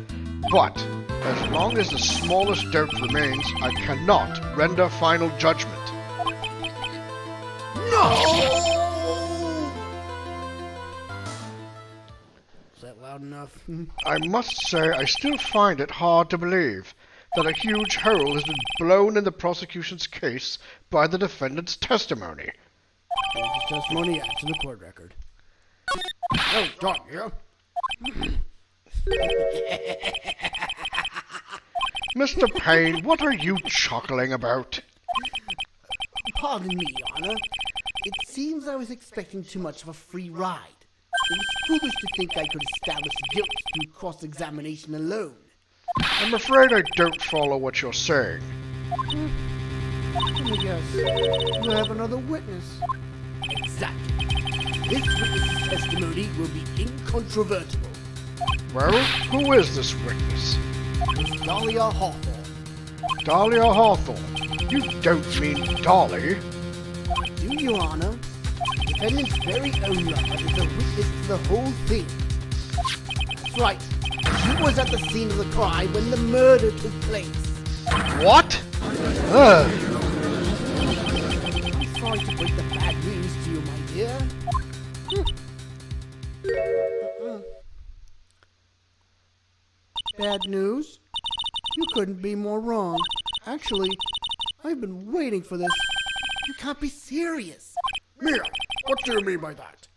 but as long as the smallest doubt remains, I cannot render final judgment. No! Is that loud enough? I must say I still find it hard to believe that a huge hole has been blown in the prosecution's case by the defendant's testimony. His testimony adds to the court record. Oh, Doc, yeah? Mr. Payne, what are you chuckling about? Pardon me, Your Honor. It seems I was expecting too much of a free ride. It was foolish to think I could establish guilt through cross-examination alone. I'm afraid I don't follow what you're saying. Let me guess. You have another witness. Exactly. This witness's testimony will be incontrovertible. Well, who is this witness? Miss Dahlia Hawthorne. Dahlia Hawthorne. You don't mean Dolly. Do, Your Honor. The defendant's very own lover is a witness to the whole thing. That's right. She was at the scene of the crime when the murder took place. What? I'm sorry to break the bad news to you, my dear. Bad news? You couldn't be more wrong. Actually, I've been waiting for this. You can't be serious. Mia, what do you mean by that?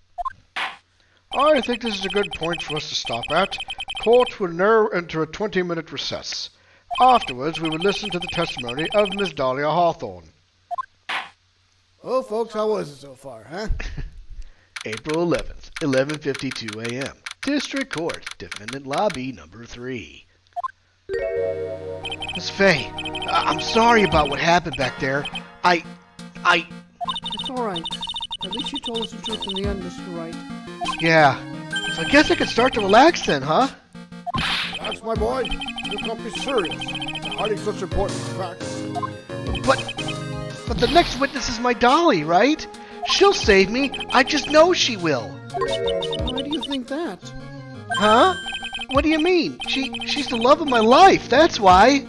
I think this is a good point for us to stop at. Court will now enter a 20-minute recess. Afterwards, we will listen to the testimony of Miss Dahlia Hawthorne. Oh, folks, how was it so far, huh? April 11th, 11:52 a.m. District Court, Defendant Lobby Number 3. Miss Faye, I'm sorry about what happened back there. It's all right. At least you told us the truth in the end, Mr. Wright. Yeah. So I guess I can start to relax then, huh? That's my boy. You can't be serious. Hiding such important facts. But the next witness is my Dolly, right? She'll save me. I just know she will. Why do you think that? Huh? What do you mean? She's the love of my life. That's why.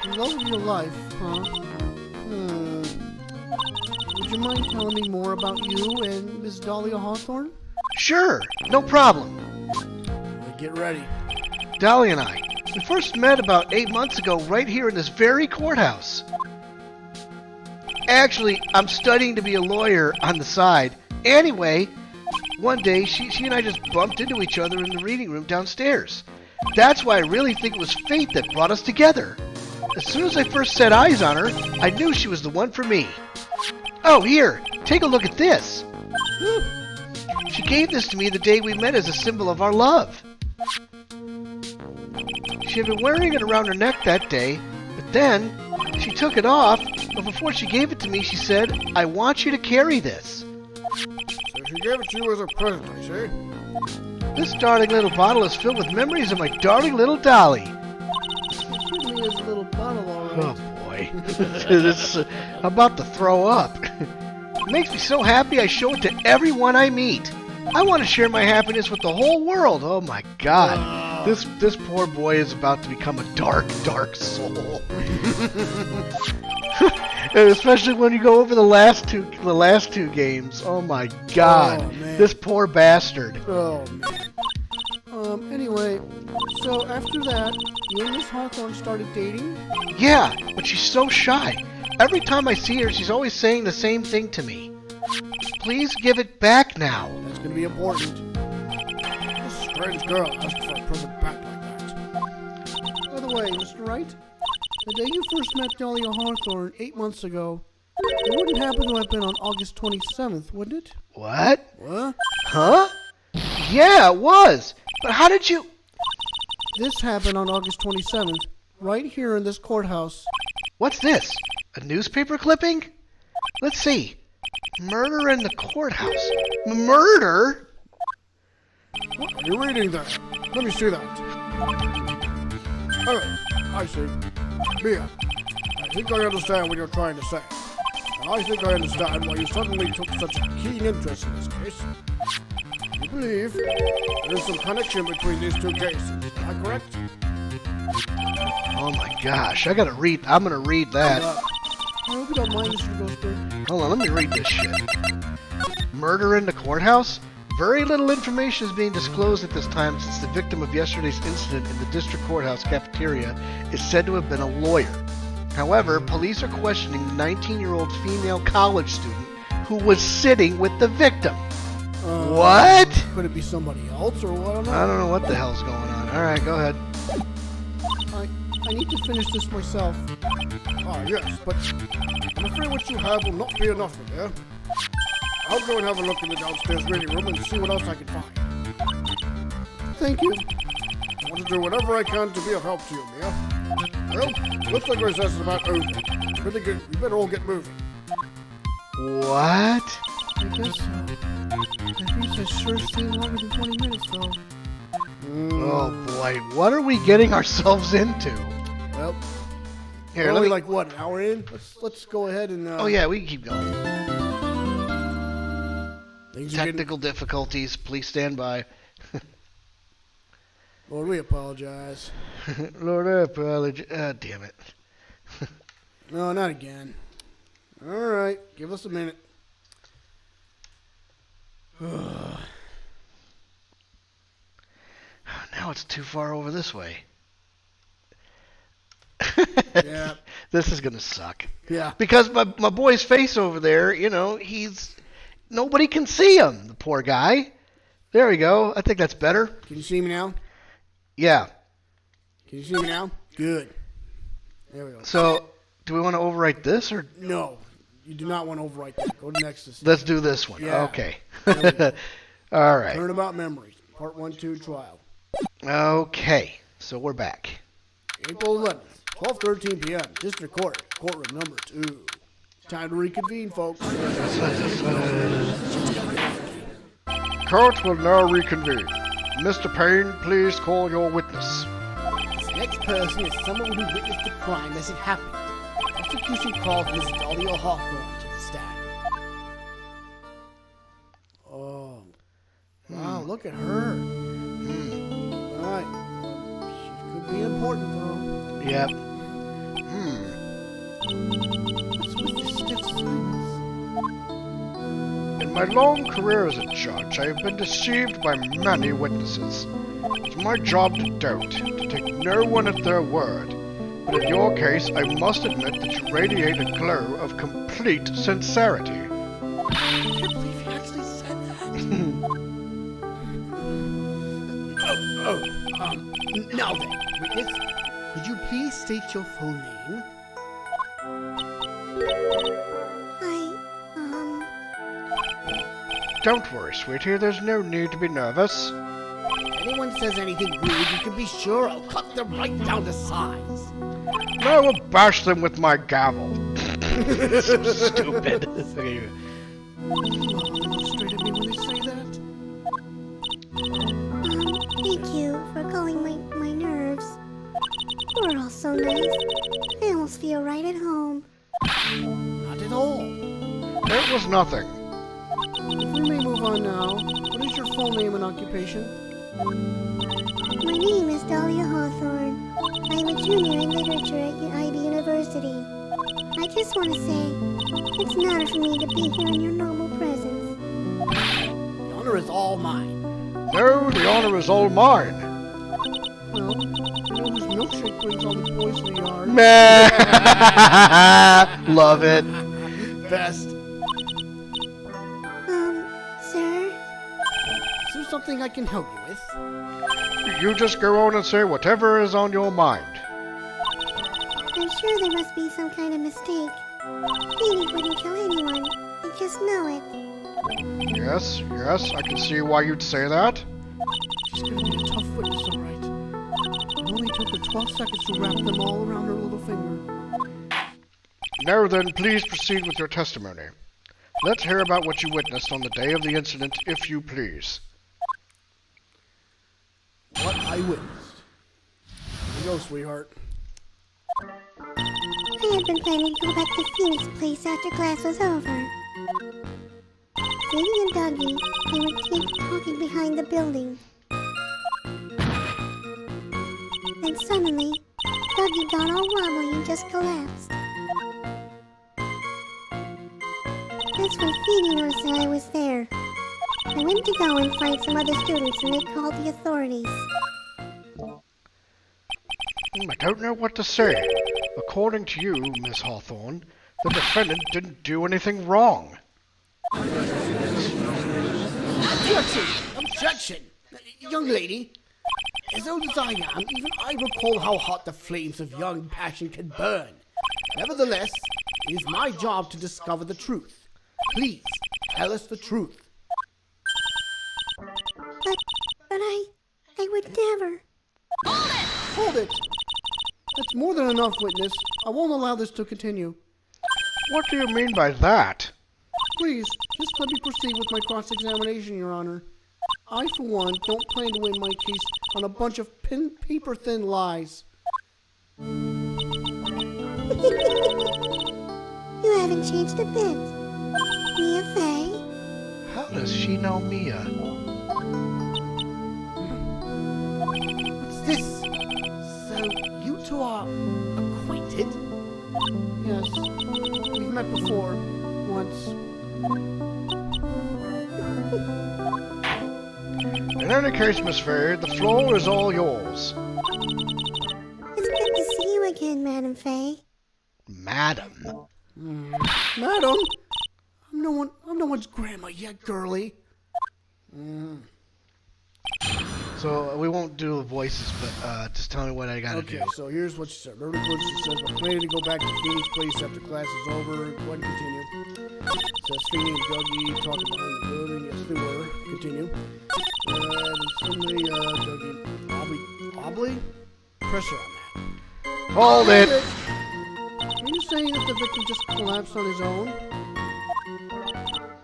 The love of your life, huh? Would you mind telling me more about you and Miss Dahlia Hawthorne? Sure. No problem. Get ready. Dolly and I, we first met about 8 months ago right here in this very courthouse. Actually, I'm studying to be a lawyer on the side. Anyway, one day she and I just bumped into each other in the reading room downstairs. That's why I really think it was fate that brought us together. As soon as I first set eyes on her, I knew she was the one for me. Oh, here, take a look at this. She gave this to me the day we met as a symbol of our love. She had been wearing it around her neck that day, but then she took it off, but before she gave it to me, she said, "I want you to carry this." So she gave it to you as a present, I say? This darling little bottle is filled with memories of my darling little Dolly. Give me his little bottle, all right. Oh boy, it's about to throw up. It makes me so happy I show it to everyone I meet. I want to share my happiness with the whole world. Oh my God. This poor boy is about to become a dark, dark soul. And especially when you go over the last two games. Oh my God. Oh, man. This poor bastard. Oh, man. Anyway, so after that, you and Miss Hawthorne started dating? Yeah, but she's so shy. Every time I see her, she's always saying the same thing to me. Please give it back now. That's going to be important. This strange girl asked for a present back like that. By the way, Mr. Wright, the day you first met Dahlia Hawthorne 8 months ago, It wouldn't happen to have been on August 27th, would it? What? What? Huh? Yeah, it was. But how did you... This happened on August 27th, right here in this courthouse. What's this? A newspaper clipping? Let's see. Murder in the courthouse. Murder? What are you reading there? Let me see that. Oh, I see. Mia, I think I understand what you're trying to say. And I think I understand why you suddenly took such a keen interest in this case. You believe there is some connection between these two cases. Am I correct? Oh my gosh, I'm gonna read that. I hope you don't mind, Mr. Ghostbird. Hold on, let me read this shit. Murder in the courthouse? Very little information is being disclosed at this time since the victim of yesterday's incident in the district courthouse cafeteria is said to have been a lawyer. However, police are questioning the 19-year-old female college student who was sitting with the victim. What? Could it be somebody else or what? I don't know what the hell's going on. Alright, go ahead. I need to finish this myself. Ah, yes, but I'm afraid what you have will not be enough, Mia. I'll go and have a look in the downstairs reading room and see what else I can find. Thank you. I want to do whatever I can to be of help to you, Mia. Well, looks like recess is about over. We better all get moving. What? I guess so. That recess sure seemed longer than 20 minutes, though. Oh boy, what are we getting ourselves into? Well, Here, we're let only me... like, what, an hour in? Let's go ahead and... Oh yeah, we can keep going. Things are Technical difficulties, please stand by. Lord, we apologize. Lord, I apologize. Ah, damn it. No, not again. All right, give us a minute. Now it's too far over this way. Yeah. This is gonna suck. Yeah. Because my boy's face over there, you know, nobody can see him, the poor guy. There we go. I think that's better. Can you see me now? Yeah. Can you see me now? Good. There we go. So, do we want to overwrite this or? No, you do not want to overwrite that. Go to next. Let's do this one. Yeah. Okay. There we go. All right. Turnabout Memories, Part 1-2 Trial. Okay. So we're back. April 11th, 12:13 p.m. District Court, courtroom number 2. Time to reconvene, folks. Court will now reconvene. Mr. Payne, please call your witness. This next person is someone who witnessed the crime as it happened. The prosecution calls Mrs. Dahlia Hawthorne to the stand. Oh. Wow, look at her. Alright. She could be important, though. Yep. What's with this stiff silence? In my long career as a judge, I have been deceived by many witnesses. It's my job to doubt, to take no one at their word. But in your case, I must admit that you radiate a glow of complete sincerity. I can't believe you actually said that. Now then, witness, could you please state your full name? Don't worry, sweetie, there's no need to be nervous. If anyone says anything rude, you can be sure I'll cut them right down to size. I will bash them with my gavel. So stupid. Okay. Look straight at me when they say that. Thank you for calling my nerves. You're all so nice. I almost feel right at home. Not at all. It was nothing. If we may move on now, what is your full name and occupation? My name is Dahlia Hawthorne. I am a junior in literature at IB University. I just want to say, it's an honor for me to be here in your normal presence. The honor is all mine. No, the honor is all mine. Well, I know whose milkshake brings all the boys to the yard. Love it. Best. Sir? Is there something I can help you with? You just go on and say whatever is on your mind. I'm sure there must be some kind of mistake. Phoenix wouldn't kill anyone. I just know it. Yes, I can see why you'd say that. She's gonna be a tough witness, all right. It only took her 12 seconds to wrap them all around her little finger. Now then, please proceed with your testimony. Let's hear about what you witnessed on the day of the incident, if you please. What I witnessed. Here you go, sweetheart. I had been planning to go back to Phoenix Place after class was over. Sadie and Dougie, they were talking behind the building. Then suddenly, Dougie got all wobbly and just collapsed. That's when Phoebe noticed that I was there. I went to go and find some other students and they called the authorities. I don't know what to say. According to you, Miss Hawthorne, the defendant didn't do anything wrong. Objection! Objection! Young lady, as old as I am, even I recall how hot the flames of young passion can burn. Nevertheless, it is my job to discover the truth. Please, tell us the truth. But I would never. Hold it! That's more than enough, witness. I won't allow this to continue. What do you mean by that? Please, just let me proceed with my cross-examination, Your Honor. I, for one, don't plan to win my case on a bunch of paper-thin lies. You haven't changed a bit. Mia Fey? How does she know Mia? What's this? So, you two are acquainted? Yes. We've met before. Once. In any case, Miss Fay, the floor is all yours. It's good to see you again, Madam Fay. Madam. Madam? I'm no one's grandma yet, girlie. So we won't do voices, but just tell me what I gotta Okay, do. so here's what she said. Very good. She says, we're planning to go back to Phoenix Place after class is over. Go ahead and continue. Says Phoenix and Dougie talking behind the building. Yes, they were. Continue. And suddenly, Dougie, Obley? Pressure on that. Hold it! Are you saying that the victim just collapsed on his own?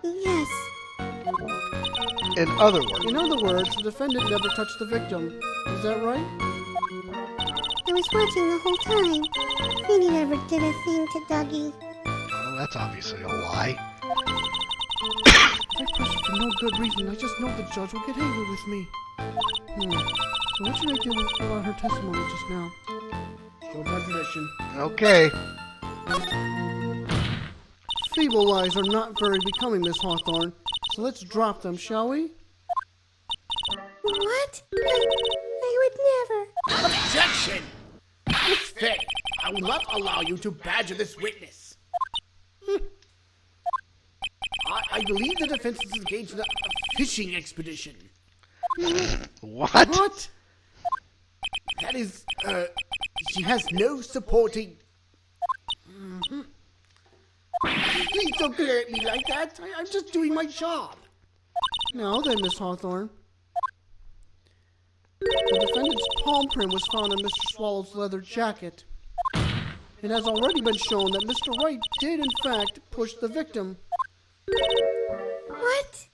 Yes. In other In other words, the defendant never touched the victim. Is that right? I was watching the whole time. Feeny never did a thing to Dougie. well, that's obviously a lie. I pressed for no good reason. I just know the judge will get angry with me. So what should I do about her testimony just now? No contradiction. Okay. Feeble lies are not very becoming, Miss Hawthorne. So let's drop them, shall we? What? I would never. Objection! Miss Fay, I will not allow you to badger this witness. I believe the defense is engaged in a fishing expedition. What? What? That is, she has no supporting... Please don't glare at me like that. I'm just doing my job. Now then, Miss Hawthorne. The defendant's palm print was found on Mr. Swallow's leather jacket. It has already been shown that Mr. Wright did, in fact, push the victim. What?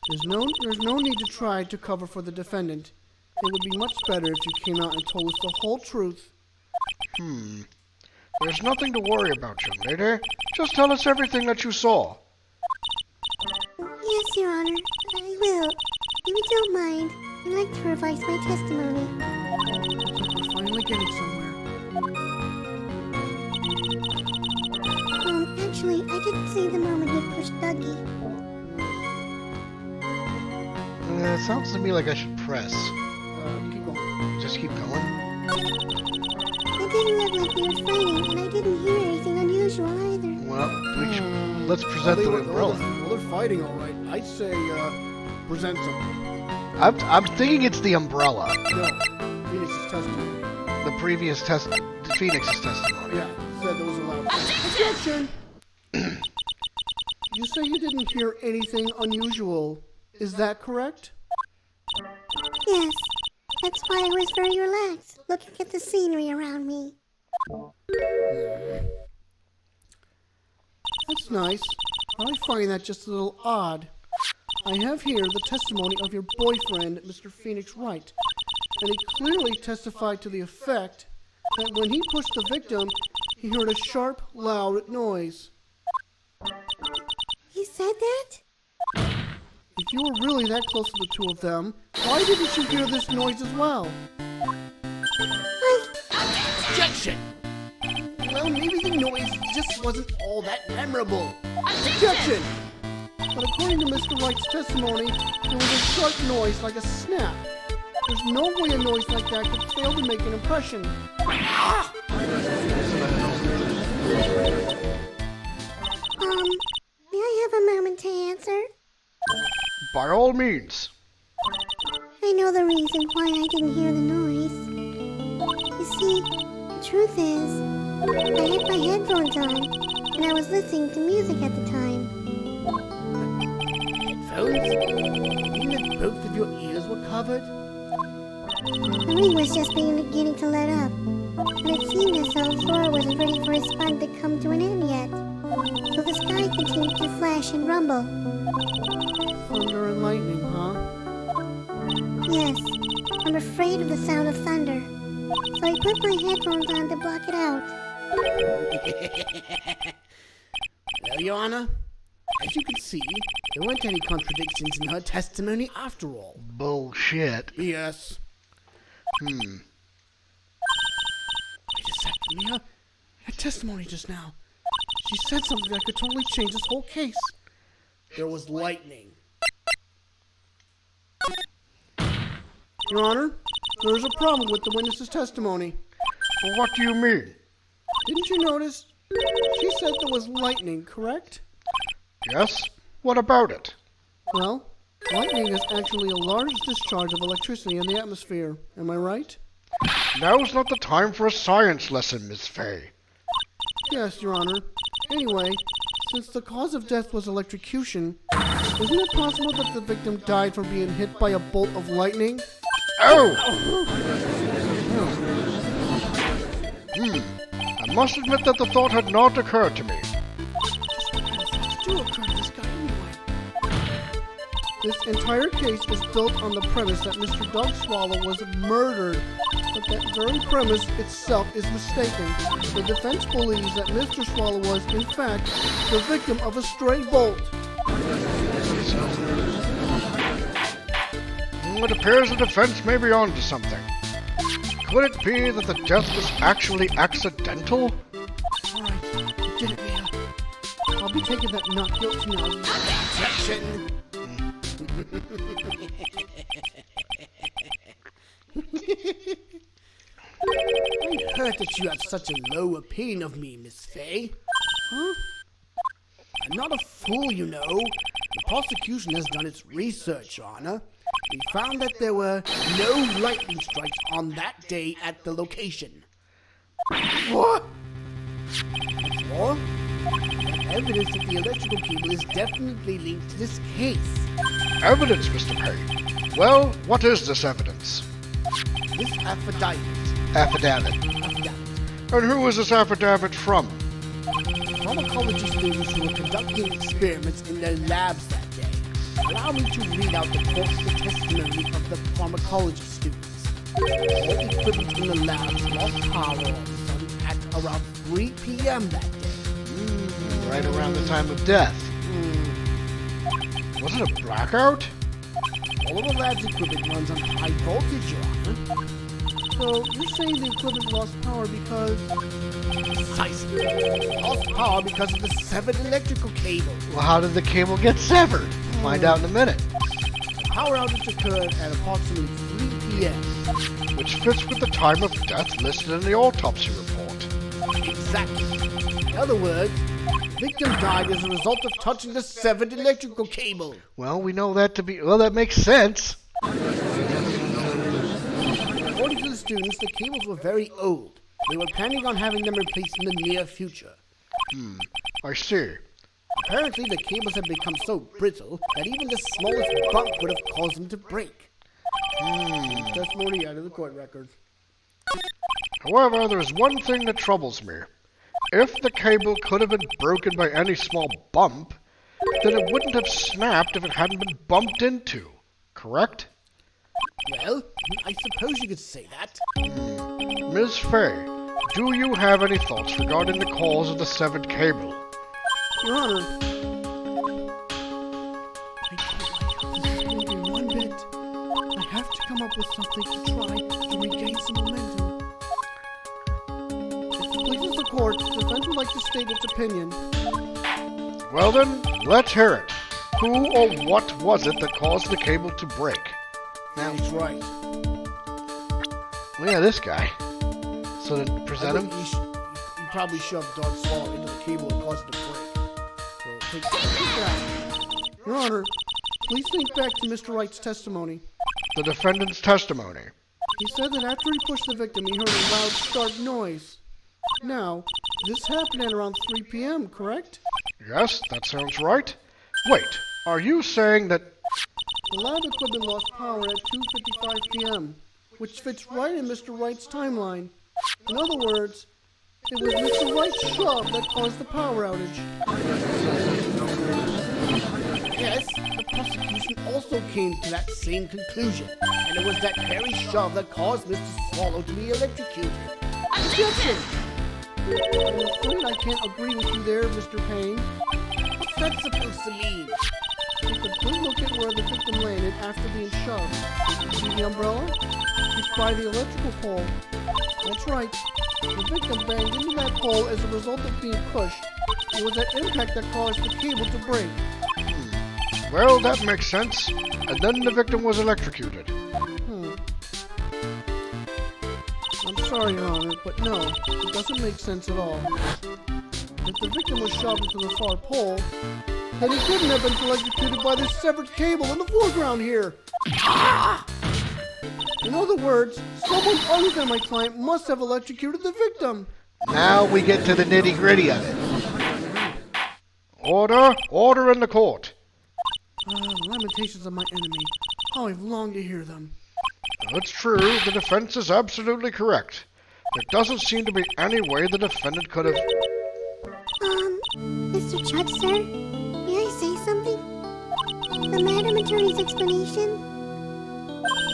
There's no need to try to cover for the defendant. It would be much better if you came out and told us the whole truth. There's nothing to worry about, young lady. Just tell us everything that you saw. Yes, Your Honor. I will. If you don't mind, I'd like to revise my testimony. Looks like we're finally getting somewhere. Actually, I didn't see the moment he pushed Dougie. It sounds to me like I should press. Keep going. Just keep going. It didn't look like they were fighting, and I didn't hear anything unusual either. Well, let's present the umbrella. Well, they're fighting, all right. I'd say present something. I'm thinking it's the umbrella. No, Phoenix's testimony. The previous Phoenix's testimony. Yeah. said there was a loud objection. You say you didn't hear anything unusual. Is that correct? Yes, that's why I was very relaxed, looking at the scenery around me. That's nice, but I find that just a little odd. I have here the testimony of your boyfriend, Mr. Phoenix Wright, and he clearly testified to the effect that when he pushed the victim, he heard a sharp, loud noise. He said that? If you were really that close to the two of them, why didn't you hear this noise as well? Objection! Well, maybe the noise just wasn't all that memorable. Objection! But according to Mr. Wright's testimony, there was a sharp noise like a snap. There's no way a noise like that could fail to make an impression. May I have a moment to answer? By all means. I know the reason why I didn't hear the noise. You see, the truth is, I had my headphones on, and I was listening to music at the time. Headphones? You mean that both of your ears were covered? The ring was just beginning to let up, and it seemed as though Thor wasn't ready for his fun to come to an end yet. So the sky continued to flash and rumble. Thunder and lightning, huh? Yes, I'm afraid of the sound of thunder, so I put my headphones on to block it out. Well, Your Honor, as you can see, there weren't any contradictions in her testimony after all. Bullshit. Yes. Wait a second, Mia. Her testimony just now. She said something that could totally change this whole case. There was lightning. Your Honor, there is a problem with the witness's testimony. Well, what do you mean? Didn't you notice? She said there was lightning, correct? Yes? What about it? Well, lightning is actually a large discharge of electricity in the atmosphere. Am I right? Now's not the time for a science lesson, Miss Fay. Yes, Your Honor. Anyway, since the cause of death was electrocution, isn't it possible that the victim died from being hit by a bolt of lightning? Oh! I must admit that the thought had not occurred to me. Do occur to this guy anyway. This entire case is built on the premise that Mr. Doug Swallow was murdered, but that very premise itself is mistaken. The defense believes that Mr. Swallow was, in fact, the victim of a stray bolt. It appears the defense may be on to something. Could it be that the death was actually accidental? Alright, you did it, Mia. I'll be taking that not guilty now. Objection! I heard that you have such a low opinion of me, Miss Fay. Huh? I'm not a fool, you know. The prosecution has done its research, Your Honor. We found that there were no lightning strikes on that day at the location. What? What's more, we have evidence that the electrical cable is definitely linked to this case. Evidence, Mr. Payne. Well, what is this evidence? This affidavit. Affidavit. And who is this affidavit from? Pharmacology students who were conducting experiments in their labs that day. Allow me to read out the testimony of the pharmacology students. All equipment in the labs lost power all of a sudden at around 3 p.m. that day. Right around the time of death. Was it a blackout? All of the lab's equipment runs on high voltage, Your Honor. So, you're saying the equipment lost power because... Precisely. Lost power because of the severed electrical cable. Well, how did the cable get severed? Find out in a minute. The power outage occurred at approximately 3 p.m. Which fits with the time of death listed in the autopsy report. Exactly. In other words, the victim died as a result of touching the severed electrical cable. Well, we know that to be... Well, that makes sense. According to the students, the cables were very old. They were planning on having them replaced in the near future. I see. Apparently, the cables have become so brittle that even the smallest bump would have caused them to break. Testimony out of the court record. However, there is one thing that troubles me. If the cable could have been broken by any small bump, then it wouldn't have snapped if it hadn't been bumped into. Correct? Well, I suppose you could say that. Ms. Fay, do you have any thoughts regarding the cause of the severed cable? Your Honor, I don't like how this is moving one bit. I have to come up with something to try to regain some momentum. If it pleases the court, the defense would like to state its opinion. Well then, let's hear it. Who or what was it that caused the cable to break? Phoenix Wright. Look at this guy. So then present him. He probably shoved Dark Swallow into the cable and caused it to break. So take that. Your Honor, please think back to Mr. Wright's testimony. The defendant's testimony. He said that after he pushed the victim, he heard a loud, stark noise. Now, this happened at around 3 p.m., correct? Yes, that sounds right. Wait, are you saying that... The lab equipment lost power at 2:55 p.m., which fits right in Mr. Wright's timeline. In other words, it was Mr. Wright's shove that caused the power outage. Yes, the prosecution also came to that same conclusion, and it was that very shove that caused Mr. Swallow to be electrocuted. Objection! I'm afraid I can't agree with you there, Mr. Payne. What's that supposed to mean? Take a good look at where the victim landed after being shoved. See the umbrella? It's by the electrical pole. That's right. The victim banged into that pole as a result of being pushed. It was that impact that caused the cable to break. Well, that makes sense. And then the victim was electrocuted. I'm sorry, Your Honor, but no, it doesn't make sense at all. If the victim was shoved into the far pole, then he couldn't have been electrocuted by this severed cable in the foreground here. In other words, someone other than my client must have electrocuted the victim. Now we get to the nitty-gritty of it. Order! Order in the court! The lamentations of my enemy. How I've longed to hear them. It's true, the defense is absolutely correct. There doesn't seem to be any way the defendant could have... Mr. Judge, sir? May I say something? The Madam Attorney's explanation?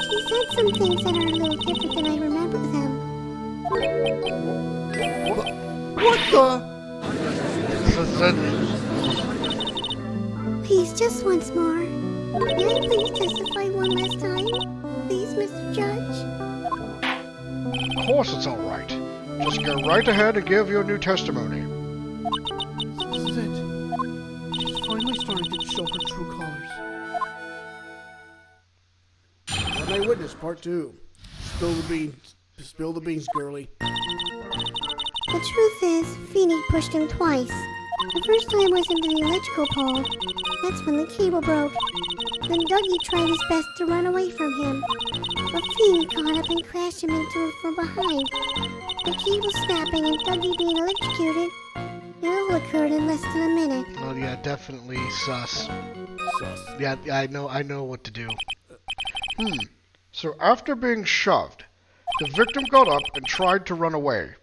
She said some things that are a little different than I remember them. What the? Please, just once more. May I please testify one last time? Please, Mr. Judge? Of course it's all right. Just go right ahead and give your new testimony. This is it. She's finally starting to show her true colors. One eyewitness, part 2. Spill the beans. Spill the beans, girlie. The truth is, Phoenix pushed him twice. The first time was into the electrical pole. That's when the cable broke. Then Dougie tried his best to run away from him. But Phoenix caught up and crashed him into him from behind. The cable snapping and Dougie being electrocuted. It all occurred in less than a minute. Oh yeah, definitely sus. Yeah, I know what to do. So after being shoved, the victim got up and tried to run away.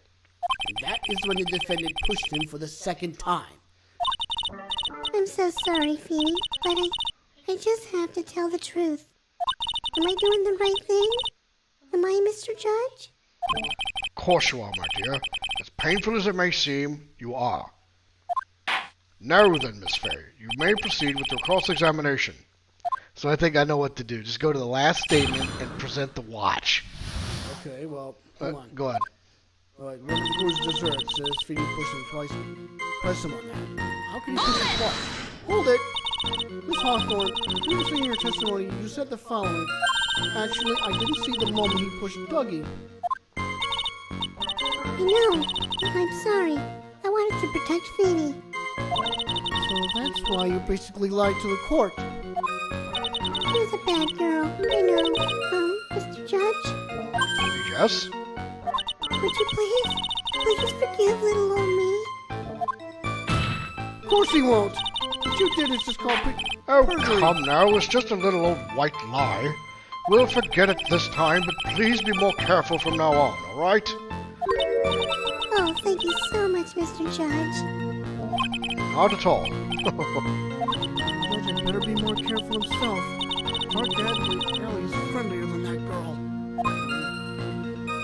And that is when the defendant pushed him for the second time. I'm so sorry, Phoenix, but I just have to tell the truth. Am I doing the right thing? Am I, Mr. Judge? Of course you are, my dear. As painful as it may seem, you are. Now then, Miss Fay, you may proceed with your cross-examination. So I think I know what to do. Just go to the last statement and present the watch. Okay, well, hold on. Go ahead. Alright, remember the goes dessert says Phoenix pushed him twice. Press him on that. How can you push him twice? Hold it! Miss Hawthorne, previously in your testimony, you said the following. Actually, I didn't see the moment he pushed Dougie. I know. I'm sorry. I wanted to protect Phoenix. So that's why you basically lied to the court. I was a bad girl. I know. Mr. Judge? Yes? Would you please forgive little old me? Of course he won't. What you did is just called Oh, perjury. come now, it's just a little old white lie. We'll forget it this time, but please be more careful from now on, alright? Oh, thank you so much, Mr. Judge. Not at all. Judge had better be more careful himself. Our dad, Ellie's friendlier than that girl.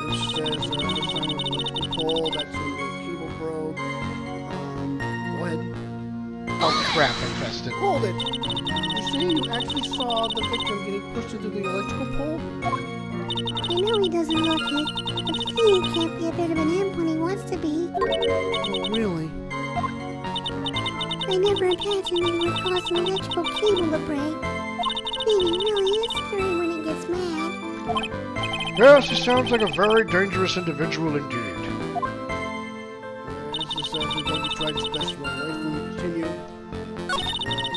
Which says, first time with electrical pole, that's when the cable broke. Go ahead. Oh crap, I pressed it. Hold it! You're saying you actually saw the victim getting pushed into the electrical pole? I know he doesn't look it, but Phoenix can't be a bit of an imp when he wants to be. Oh, really? I never imagined that he would cause an electrical cable to break. Phoenix really is scary when he gets mad. Yes, he sounds like a very dangerous individual indeed. This just says that Dougie tried his best to run away from him. Continue.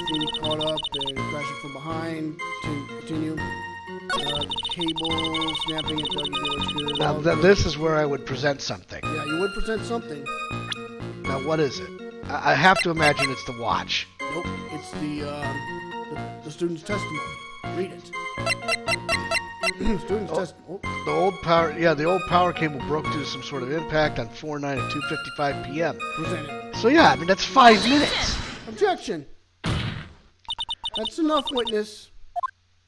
Phoenix caught up and crashing from behind. Continue. Cable snapping at Dougie doing Now, this is where I would present something. Yeah, you would present something. Now, what is it? I have to imagine it's the watch. Nope, it's the student's testimony. Read it. Student's testimony. The old power cable broke due to some sort of impact on 4/9 at 2:55 p.m. Present it. So yeah, I mean that's 5 minutes. Objection. That's enough, witness.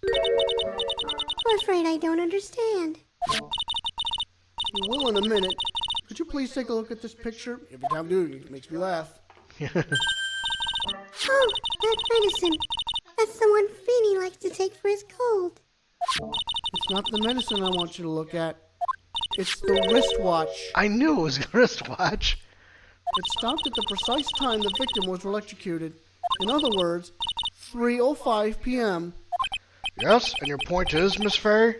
I'm afraid I don't understand. You will in a minute. Could you please take a look at this picture? Every time I do, it makes me laugh. Oh, that medicine. That's the one Feeny likes to take for his cold. It's not the medicine I want you to look at. It's the wristwatch. I knew it was a wristwatch. It stopped at the precise time the victim was electrocuted. In other words, 3:05 p.m. Yes, and your point is, Miss Fairy?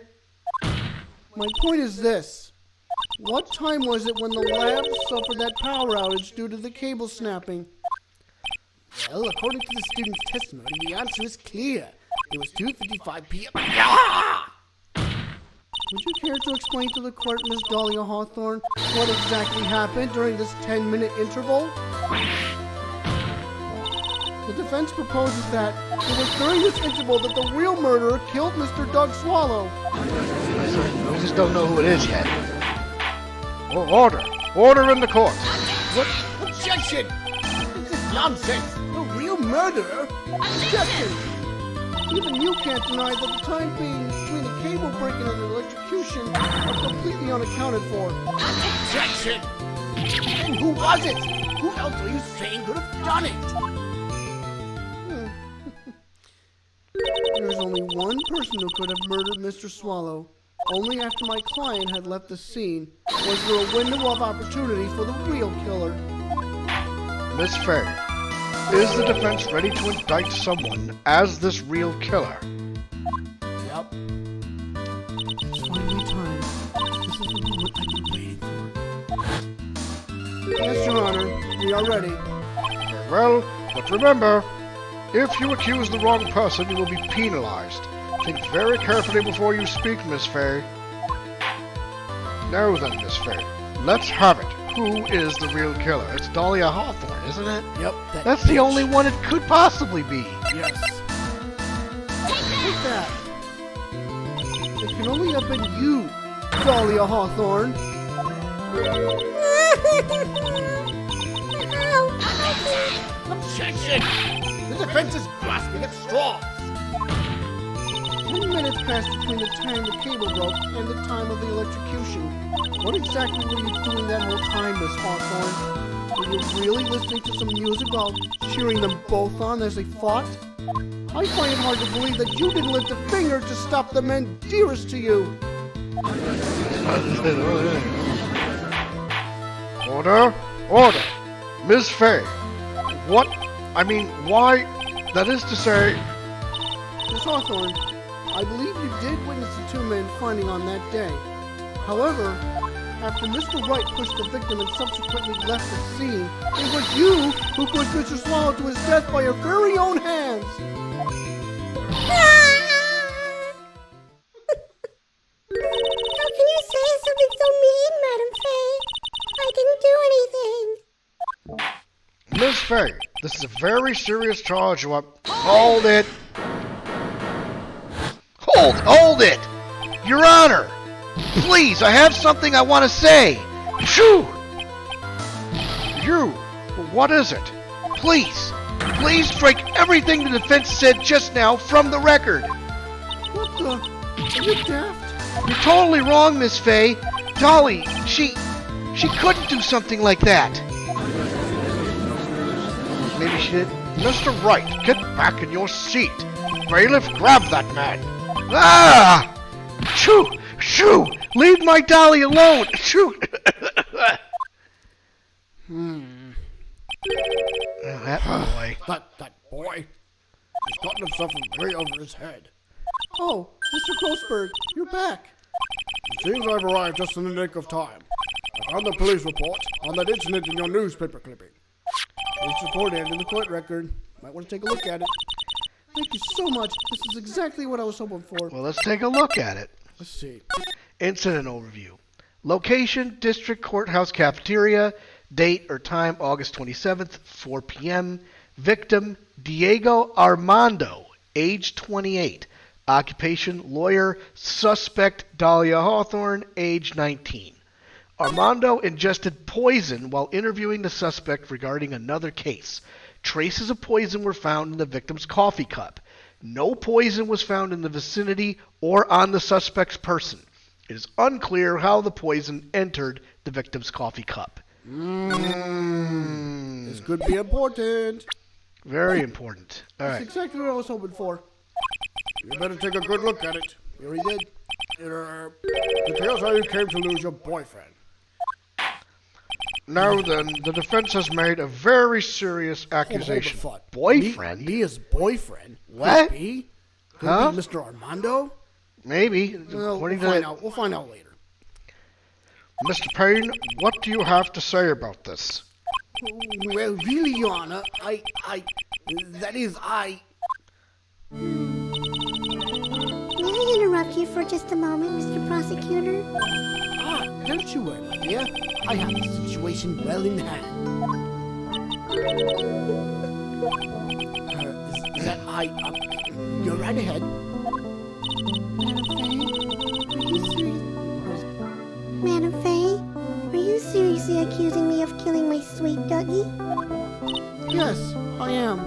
My point is this. What time was it when the lab suffered that power outage due to the cable snapping? Well, according to the student's testimony, the answer is clear. It was 2:55 p.m. Would you care to explain to the court, Miss Dahlia Hawthorne, what exactly happened during this 10-minute interval? The defense proposes that it was during this interval that the real murderer killed Mr. Doug Swallow. We just don't know who it is yet. Oh, order! Order in the court! What? Objection! This is nonsense! The real murderer? Objection! Even you can't deny that the time being between the cable breaking and the electrocution are completely unaccounted for. Objection! And who was it? Who else are you saying could have done it? There's only one person who could have murdered Mr. Swallow. Only after my client had left the scene was there a window of opportunity for the real killer. Miss Fairy, is the defense ready to indict someone as this real killer? Yep. It's finally time. This is the moment I've been waiting for. Yes, Your Honor. We are ready. Very well, but remember, if you accuse the wrong person, you will be penalized. Think very carefully before you speak, Miss Fairy. Now then, Miss Fairy, let's have it. Who is the real killer? It's Dahlia Hawthorne, isn't it? Yep. That's the only one it could possibly be. Yes. Take that. It can only have been you, Dahlia Hawthorne. Objection! The defense is grasping at straws. 10 minutes passed between the time the cable broke and the time of the electrocution. What exactly were you doing that whole time, Miss Hawthorne? Were you really listening to some music while cheering them both on as they fought? I find it hard to believe that you didn't lift a finger to stop the men dearest to you. Order! Order! Miss Fairy, what? I mean, why? That is to say... Miss Hawthorne, I believe you did witness the two men fighting on that day. However, after Mr. Wright pushed the victim and subsequently left the scene, it was you who pushed Mr. Swallow to his death by your very own hands. How can you say something so mean, Madam Faye? Fay, this is a very serious charge. Hold it. Hold it! Your Honor! Please, I have something I want to say! Shoo! You, what is it? Please strike everything the defense said just now from the record! What the? Are you daft? You're totally wrong, Miss Fay. Dolly, she couldn't do something like that. Maybe she did. Mr. Wright, get back in your seat. Bailiff, grab that man. Ah! Shoo! Leave my Dolly alone! Shoo! That boy. That boy. He's gotten himself way over his head. Oh, Mr. Grossberg, you're back. It seems I've arrived just in the nick of time. I found the police report on that incident in your newspaper clipping. Police report and in the court record. Might want to take a look at it. Thank you so much. This is exactly what I was hoping for. Well, let's take a look at it. Let's see. Incident overview. Location, District Courthouse Cafeteria. Date or time, August 27th, 4 p.m. Victim, Diego Armando, age 28. Occupation, lawyer. Suspect, Dahlia Hawthorne, age 19. Armando ingested poison while interviewing the suspect regarding another case. Traces of poison were found in the victim's coffee cup. No poison was found in the vicinity or on the suspect's person. It is unclear how the poison entered the victim's coffee cup. This could be important. Very important. All That's right. exactly what I was hoping for. You better take a good look at it. You already did. It tells how you came to lose your boyfriend. Now then, the defense has made a very serious accusation. Hold the thought. Boyfriend? Me as boyfriend? What? Could it be? Could Huh? it be Mr. Armando? Maybe. Well, According we'll to find that- out. We'll find out later. Mr. Payne, what do you have to say about this? Well, really, Your Honor, I... May I interrupt you for just a moment, Mr. Prosecutor? Don't you worry, my dear. I have the situation well in hand. Is that you're right ahead. Madam Faye, are you seriously accusing me of killing my sweet Dougie? Yes, I am.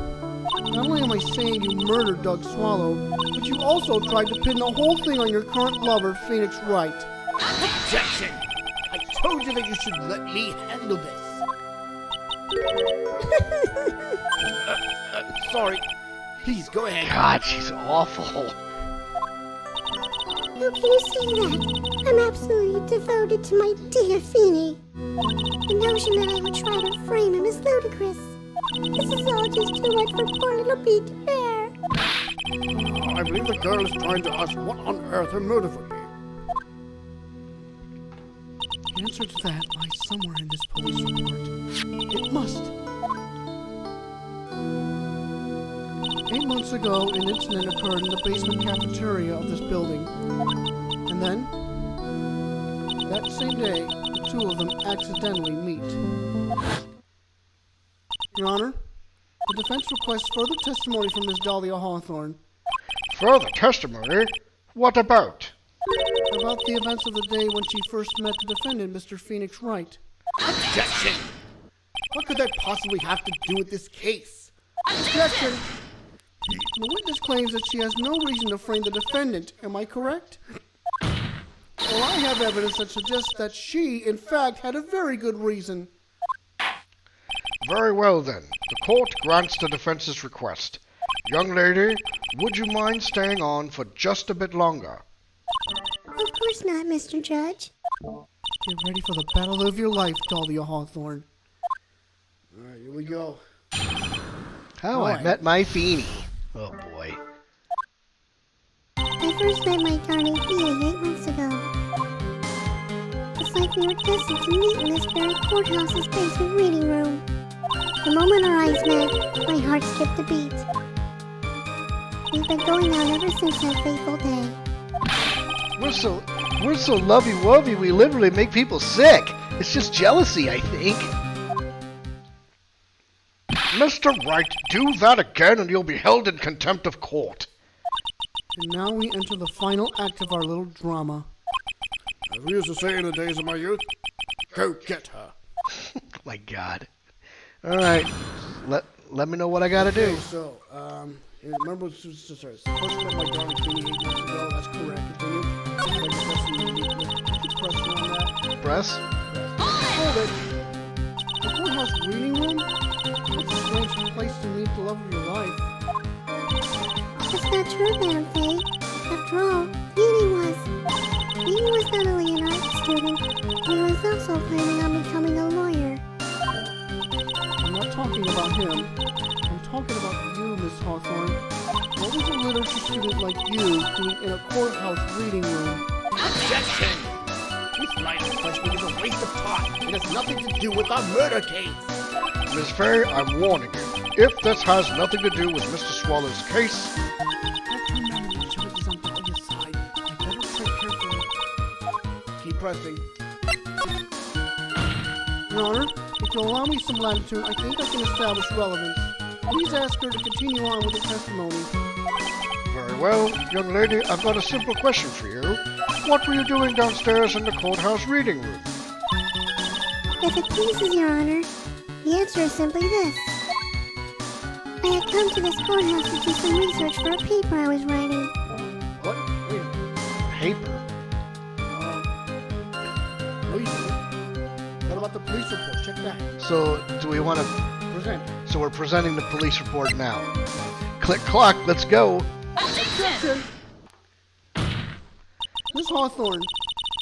Not only am I saying you murdered Doug Swallow, but you also tried to pin the whole thing on your current lover, Phoenix Wright. Objection! I told you that you should let me handle this. Sorry. Please, go ahead. God, she's awful. How can you say that? I'm absolutely devoted to my dear Feeny. The notion that I would try to frame him is ludicrous. This is all just too much for poor little Pete to bear. I believe the girl is trying to ask what on earth her motive would be. The answer to that lies somewhere in this police report. It must. 8 months ago, an incident occurred in the basement cafeteria of this building. And then, that same day, the two of them accidentally meet. Your Honor, the defense requests further testimony from Ms. Dahlia Hawthorne Further testimony? What about? about the events of the day when she first met the defendant, Mr. Phoenix Wright. Objection! What could that possibly have to do with this case? Objection! The witness claims that she has no reason to frame the defendant. Am I correct? Well, I have evidence that suggests that she, in fact, had a very good reason. Very well then. The court grants the defense's request. Young lady, would you mind staying on for just a bit longer? Of course not, Mr. Judge. Get ready for the battle of your life, Dahlia Hawthorne. All right, here we go. How I met my Feeny. Oh boy. I first met my darling Feeny 8 months ago. It's like we were destined to meet in this very courthouse's basement reading room. The moment our eyes met, my heart skipped a beat. We've been going on ever since that fateful day. We're so lovey-wovey we literally make people sick. It's just jealousy, I think. Mr. Wright, do that again and you'll be held in contempt of court. And now we enter the final act of our little drama. As we used to say in the days of my youth, go get her. Oh my God. All right. Let me know what I gotta do. Okay, so, remember, first met my daughter Kenny 8 months ago. That's correct. Continue. Press on that. Press. Hold it. The courthouse reading room? It's a strange place to meet the love of your life. That's not true, Bamfay. After all, Feeny was not only an art student, he was also planning on becoming a lawyer. I'm not talking about him. I'm talking about you, Miss Hawthorne. What was a literature student like you doing in a courthouse reading room? Objection! This line of questioning is a waste of time. It has nothing to do with our murder case. Miss Fairy, I'm warning you. If this has nothing to do with Mr. Swallow's case, After a moment, the truth is on the other side. I better tread carefully. Keep pressing. Your Honor, if you'll allow me some latitude, I think I can establish relevance. Please ask her to continue on with the testimony. very well. Young lady, I've got a simple question for you. What were you doing downstairs in the courthouse reading room? If it pleases your honor, the answer is simply this. I had come to this courthouse to do some research for a paper I was writing. What? Wait a minute. Paper. No, you didn't. What about the police report? Check that. So do we want to? Present. So we're presenting the police report now. Click clock. Let's go. Objection! Miss Hawthorne,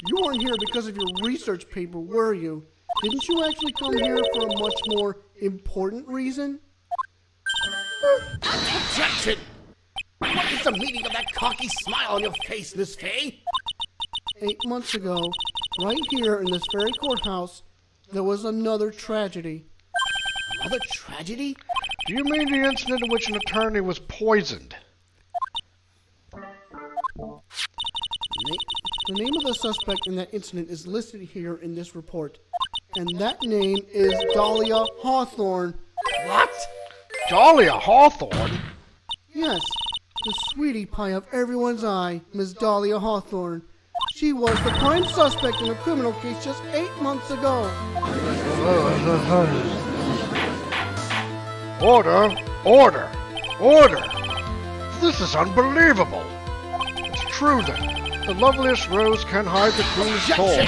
you weren't here because of your research paper, were you? Didn't you actually come here for a much more important reason? Objection! What is the meaning of that cocky smile on your face, Miss Fay? 8 months ago, right here in this very courthouse, there was another tragedy. Another tragedy? Do you mean the incident in which an attorney was poisoned? The name of the suspect in that incident is listed here in this report. And that name is Dahlia Hawthorne. What? Dahlia Hawthorne? Yes, the sweetie pie of everyone's eye, Miss Dahlia Hawthorne. She was the prime suspect in a criminal case just 8 months ago. Order! Order! Order! This is unbelievable! It's true then. The loveliest rose can hide the coolest thorn.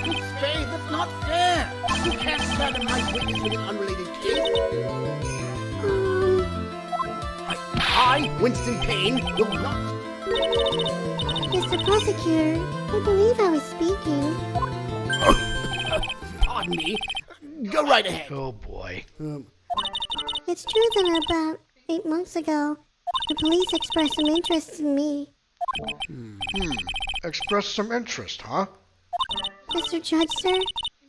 Miss Fay, that's not fair! You can't stand in my witness with an unrelated case. I, Winston Payne, will not. Mr. Prosecutor, I believe I was speaking. Pardon me. Go right ahead. Oh boy. It's true that about 8 months ago, the police expressed some interest in me. Express some interest, huh? Mr. Judge, sir,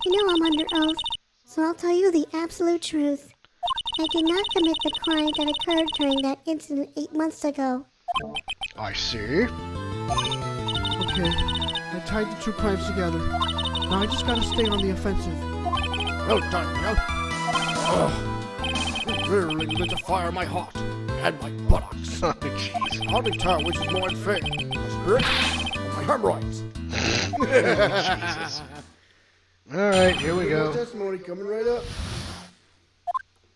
you know I'm under oath, so I'll tell you the absolute truth. I did not commit the crime that occurred during that incident 8 months ago. I see. Okay, I tied the two crimes together. Now I just gotta stay on the offensive. Well done, Bill. Oh, you really lit a fire in my heart and my buttocks. Oh jeez. Hardly tell which is more unfair, my spirit or my hemorrhoids. Jesus. All right, here we go. Testimony coming right up.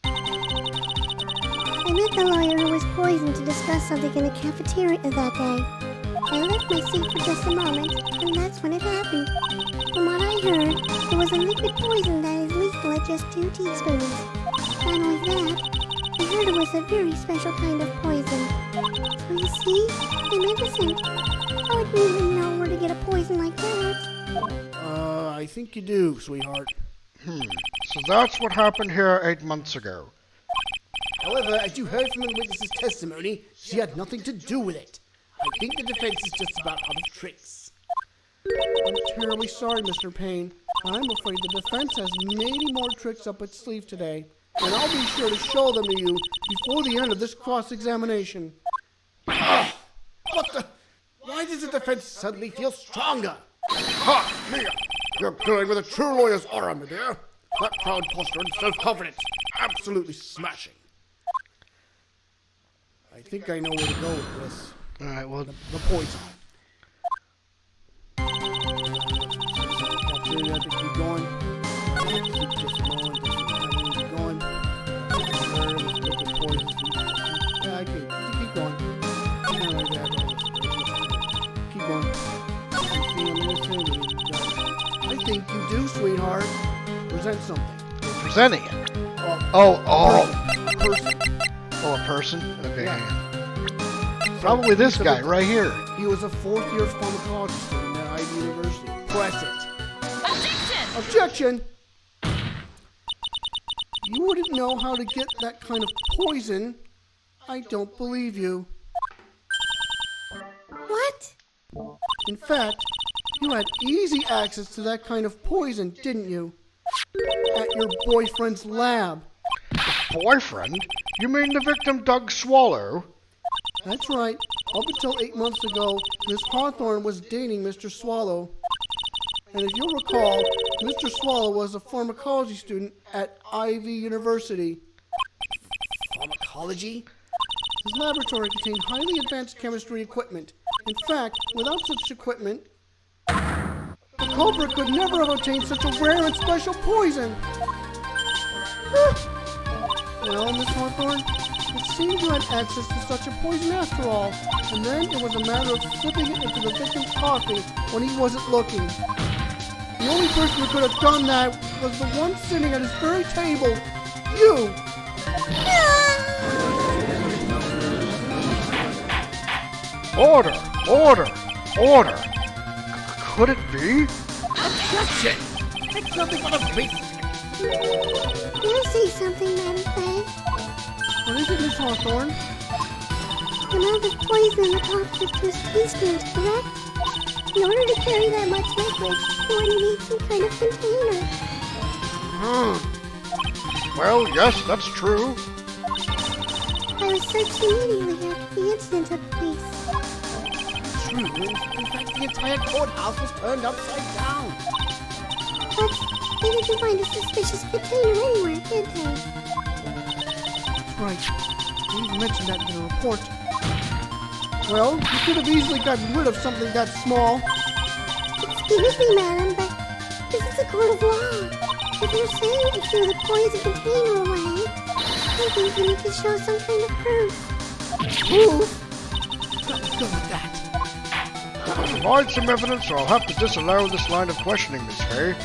I met the lawyer who was poisoned to discuss something in the cafeteria that day. I left my seat for just a moment, and that's when it happened. From what I heard, it was a liquid poison that is lethal at just 2 teaspoons. Not only that, I heard it was a very special kind of poison. So you see, I'm innocent. I wouldn't even know where to get a poison like that. I think you do, sweetheart. So that's what happened here 8 months ago. However, as you heard from the witness's testimony, she had nothing to do with it. I think the defense is just about out of tricks. I'm terribly sorry, Mr. Payne. I'm afraid the defense has many more tricks up its sleeve today, and I'll be sure to show them to you before the end of this cross-examination. What the? Why does the defense suddenly feel stronger? Ha! Mia! You're going with a true lawyer's aura, my dear. That proud posture and self-confidence. Absolutely smashing. I think I know where to go with this. All right, well, The poison. Bacteria, I think keep going. Keep just going. Keep going. The poison. Yeah, I can keep going. Keep going. I think you do, sweetheart. Present something. presenting it. A person. Oh, a person? Okay. Yeah. Probably this guy right here. He was a fourth-year pharmacology student at Ivy University. Press it. Objection! You wouldn't know how to get that kind of poison. I don't believe you. What? In fact, you had easy access to that kind of poison, didn't you? At your boyfriend's lab. Boyfriend? You mean the victim Doug Swallow? That's right. Up until 8 months ago, Miss Hawthorne was dating Mr. Swallow. And if you'll recall, Mr. Swallow was a pharmacology student at Ivy University. Pharmacology? His laboratory contained highly advanced chemistry equipment. In fact, without such equipment, the culprit could never have obtained such a rare and special poison. Well, Miss Hawthorne, it seemed you had access to such a poison after all, and then it was a matter of slipping it into the victim's coffee when he wasn't looking. The only person who could have done that was the one sitting at his very table, you! Order! Order! Order! Could it be? Objection! It's nothing but a basic. May I say something, Madam Faye? What is it, Miss Hawthorne? The amount of poison in the top of those teaspoons, correct? In order to carry that much liquid, you would need some kind of container. Well, yes, that's true. I was searched immediately after the incident took place. True. In fact, the entire courthouse was turned upside down. But they didn't find a suspicious container anywhere, did they? That's right. You even mentioned that in the report. Well, you could have easily gotten rid of something that small. Excuse me, madam, but this is a court of law. If you're saying you threw the poison container away, I think you need to show some kind of proof. Proof? Let's go with that. Provide some evidence or I'll have to disallow this line of questioning, Miss Faye.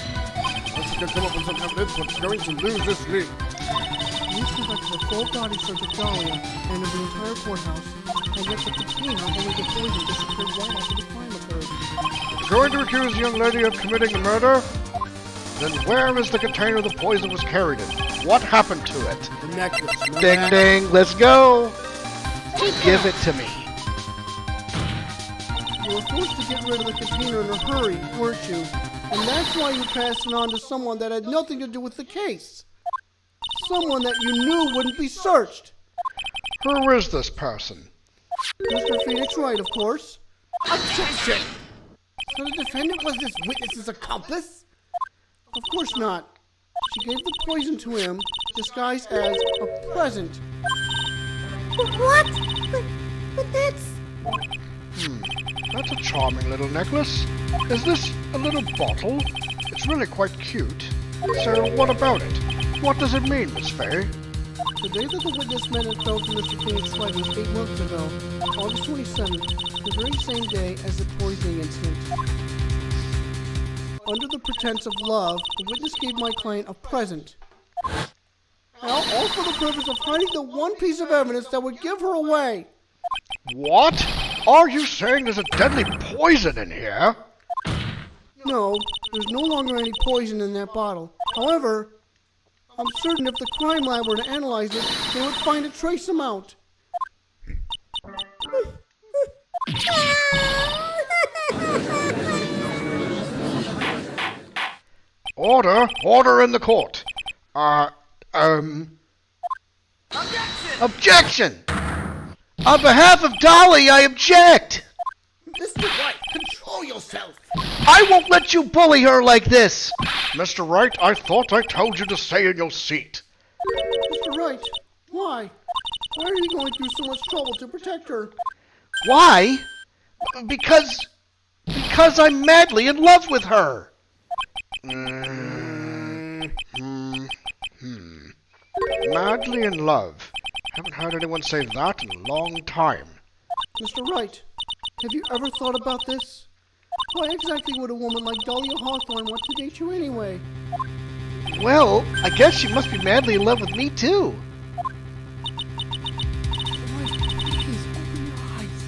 Once you can come up with some evidence, we're going to lose this league. Police conducted a full body search of Dahlia and of the entire courthouse, and yet the container only the poison disappeared right after the crime occurred. You're going to accuse the young lady of committing a murder? Then where is the container the poison was carried in? What happened to it? The necklace. remember Ding that? ding, let's go! Give it to me. You were forced to get rid of the container in a hurry, weren't you? And that's why you passed it on to someone that had nothing to do with the case. Someone that you knew wouldn't be searched. Who is this person? Mr. Phoenix Wright, of course. Objection! So the defendant was this witness's accomplice? Of course not. She gave the poison to him, disguised as a present. What? But that's... That's a charming little necklace. Is this a little bottle? It's really quite cute. So what about it? What does it mean, Miss Faye? The day that the witness met and fell from Mr. Phoenix Wright was 8 months ago, August 27th, the very same day as the poisoning incident. Under the pretense of love, the witness gave my client a present. All for the purpose of hiding the one piece of evidence that would give her away. What? Are you saying there's a deadly poison in here? No, there's no longer any poison in that bottle. However, I'm certain if the crime lab were to analyze it, they would find a trace amount. Order! Order in the court! Objection! On behalf of Dolly, I object! Mr. Wright, control yourself! I won't let you bully her like this! Mr. Wright, I thought I told you to stay in your seat. Mr. Wright, why? Why are you going through so much trouble to protect her? Why? Because I'm madly in love with her. Madly in love. Haven't heard anyone say that in a long time. Mr. Wright, have you ever thought about this? Why exactly would a woman like Dahlia Hawthorne want to date you anyway? Well, I guess she must be madly in love with me too. Please, open your eyes.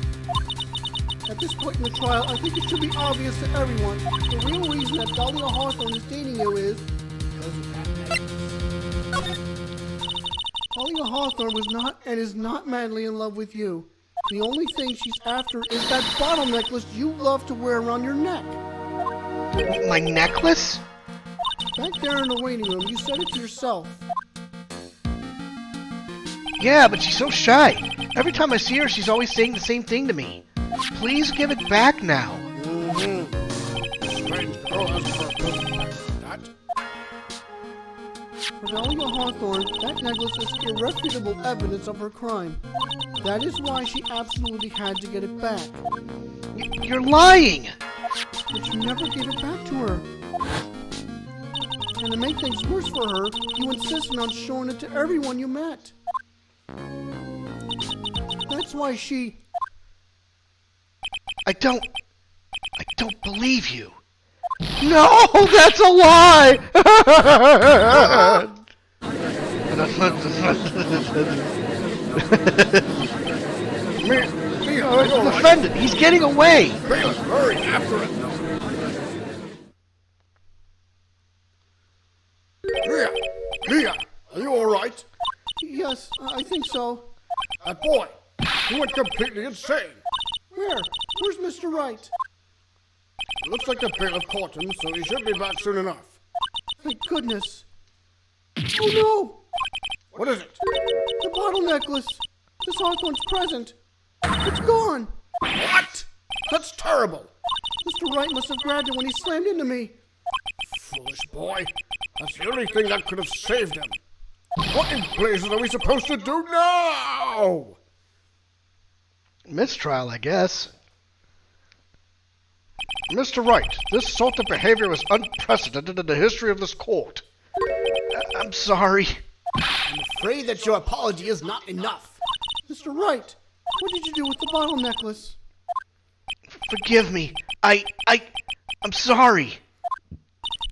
At this point in the trial, I think it should be obvious to everyone the real reason that Dahlia Hawthorne is dating you is because of that necklace. Dahlia Hawthorne was not and is not madly in love with you. The only thing she's after is that bottle necklace you love to wear around your neck. My necklace? Back there in the waiting room, you said it to yourself. Yeah, but she's so shy. Every time I see her, she's always saying the same thing to me. Please give it back now. Strange girl has purpose. That. For Dahlia Hawthorne, that necklace is irrefutable evidence of her crime. That is why she absolutely had to get it back. You're lying. But you never gave it back to her. And to make things worse for her, you insisted on showing it to everyone you met. That's why she... I don't believe you. No, that's a lie. Defend it. He's getting away. Bailiff, hurry after it. Mia, are you all right? Yes, I think so. That boy, he went completely insane. Where? Where's Mr. Wright? It looks like the bailiff caught him, so he should be back soon enough. Thank goodness. Oh no! What is it? The bottle necklace. Miss Hawthorne's present. It's gone. What? That's terrible. Mr. Wright must have grabbed it when he slammed into me. Foolish boy. That's the only thing that could have saved him. What in blazes are we supposed to do now? Mistrial, I guess. Mr. Wright, this sort of behavior is unprecedented in the history of this court. I'm sorry. I'm afraid that your apology is not enough. Mr. Wright, what did you do with the bottle necklace? Forgive me. I'm sorry.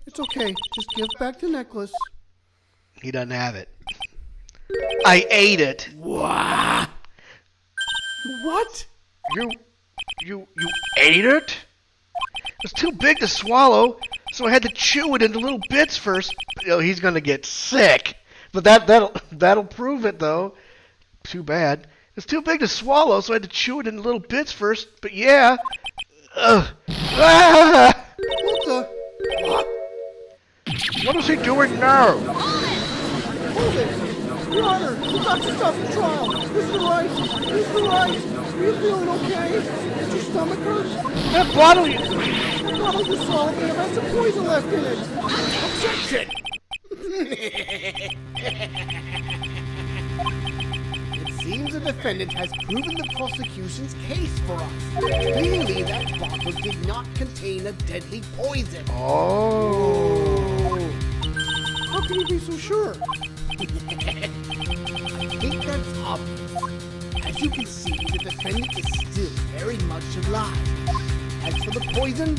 It's okay. Just give back the necklace. He doesn't have it. I ate it. What? What? You ate it? It was too big to swallow, so I had to chew it into little bits first. You know, he's gonna get sick. But that'll prove it though. Too bad. It's too big to swallow, so I had to chew it into little bits first. But yeah. Ah! What the? What? What is he doing now? Hold it! Your Honor, you've got to stop the trial! Mr. Wright! Mr. Wright! Are you feeling okay? Does your stomach hurt? That bottle The bottle you swallowed may have had some poison left in it! Objection! It seems the defendant has proven the prosecution's case for us. Clearly, that bottle did not contain a deadly poison. Oh. How can you be so sure? I think that's obvious. As you can see, the defendant is still very much alive. As for the poison,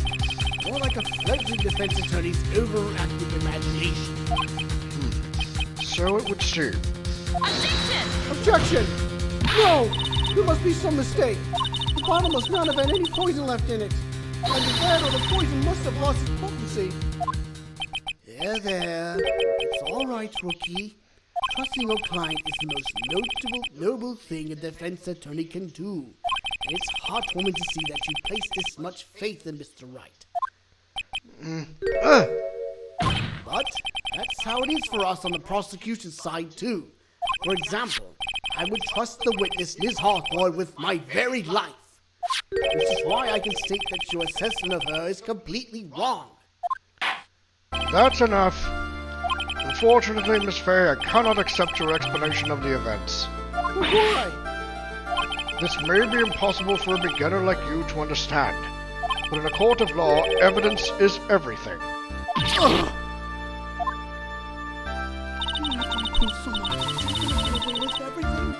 more like a fledgling defense attorney's overactive imagination. So it would seem. Objection! No! There must be some mistake. The bottle must not have had any poison left in it. Either that or the poison must have lost its potency. There. It's all right, rookie. Trusting your client is the most noble thing a defense attorney can do. And it's heartwarming to see that you place this much faith in Mr. Wright. But that's how it is for us on the prosecution's side, too. For example, I would trust the witness, Ms. Hawthorne, with my very life. Which is why I can state that your assessment of her is completely wrong. That's enough. Unfortunately, Miss Fay, I cannot accept your explanation of the events. Why? This may be impossible for a beginner like you to understand, but in a court of law, evidence is everything. Ugh. Even after you prove so much, you're gonna get away with everything?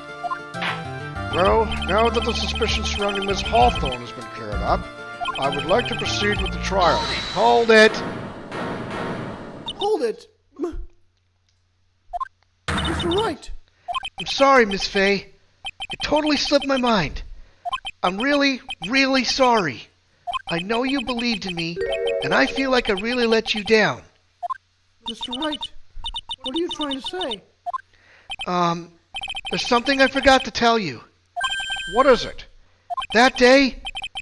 Well, now that the suspicion surrounding Miss Hawthorne has been cleared up, I would like to proceed with the trial. Hold it. Hold it! Mr. Wright! I'm sorry, Miss Fay. It totally slipped my mind. I'm really, really sorry. I know you believed in me, and I feel like I really let you down. Mr. Wright, what are you trying to say? There's something I forgot to tell you. What is it? That day,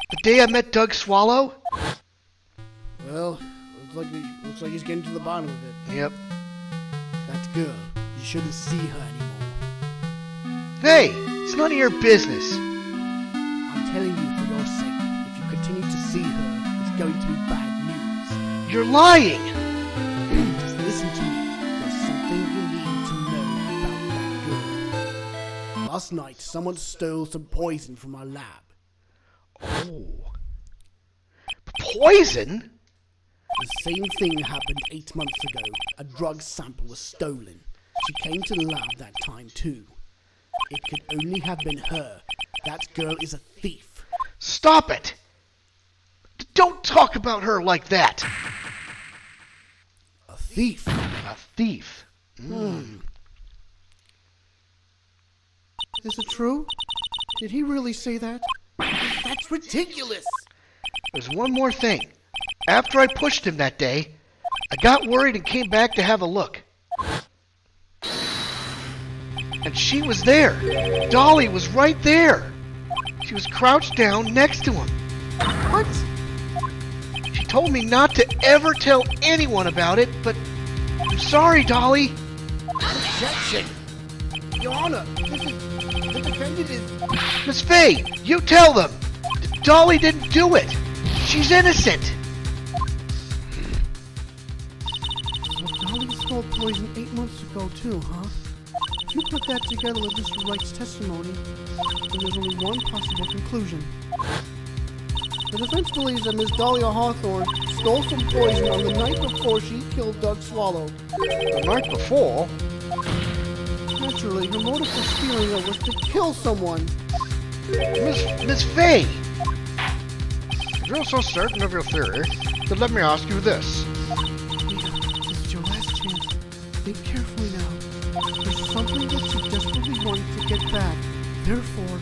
the day I met Doug Swallow. Well, looks like he's getting to the bottom of it. Yep. That girl, you shouldn't see her anymore. Hey, it's none of your business. I'm telling you for your sake, if you continue to see her, it's going to be bad news. You're lying. Just listen to me. There's something you need to know about that girl. Last night, someone stole some poison from our lab. Oh. Poison? The same thing happened 8 months ago. A drug sample was stolen. She came to the lab that time too. It could only have been her. That girl is a thief. Stop it. Don't talk about her like that. A thief? A thief. Is it true? Did he really say that? That's ridiculous! There's one more thing. After I pushed him that day, I got worried and came back to have a look. And she was there. Dolly was right there. She was crouched down next to him. What? She told me not to ever tell anyone about it, but I'm sorry, Dolly. Objection! Your Honor, the defendant is... Miss Fay, you tell them. Dolly didn't do it. She's innocent. So Dolly stole poison 8 months ago too, huh? If you put that together with Mr. Wright's testimony, then there's only one possible conclusion. The defense believes that Miss Dahlia Hawthorne stole some poison on the night before she killed Doug Swallow. The night before? Naturally, her motive for stealing it was to kill someone. Miss Fay. If you're so certain of your theory, then let me ask you this. This is your last chance. Think carefully now. There's something that you desperately want to get back. Therefore,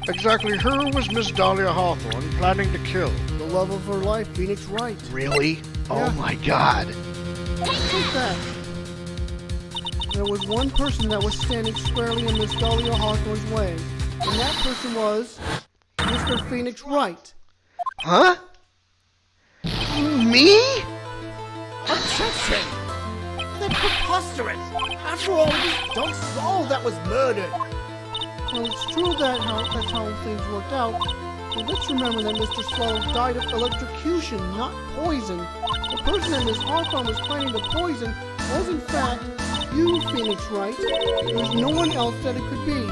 Exactly who was Miss Dahlia Hawthorne planning to kill? the love of her life, Phoenix Wright. Really? Yeah. Oh my God. Take that. There was one person that was standing squarely in Miss Dahlia Hawthorne's way, and that person was Mr. Phoenix Wright. Huh? Me? Objection! That's preposterous! After all, it was Doug Swallow that was murdered! Well, it's true that's how things worked out, but let's remember that Mr. Swallow died of electrocution, not poison. The person that Miss Hawthorne was planning to poison was, in fact, you, Phoenix Wright. There's no one else that it could be.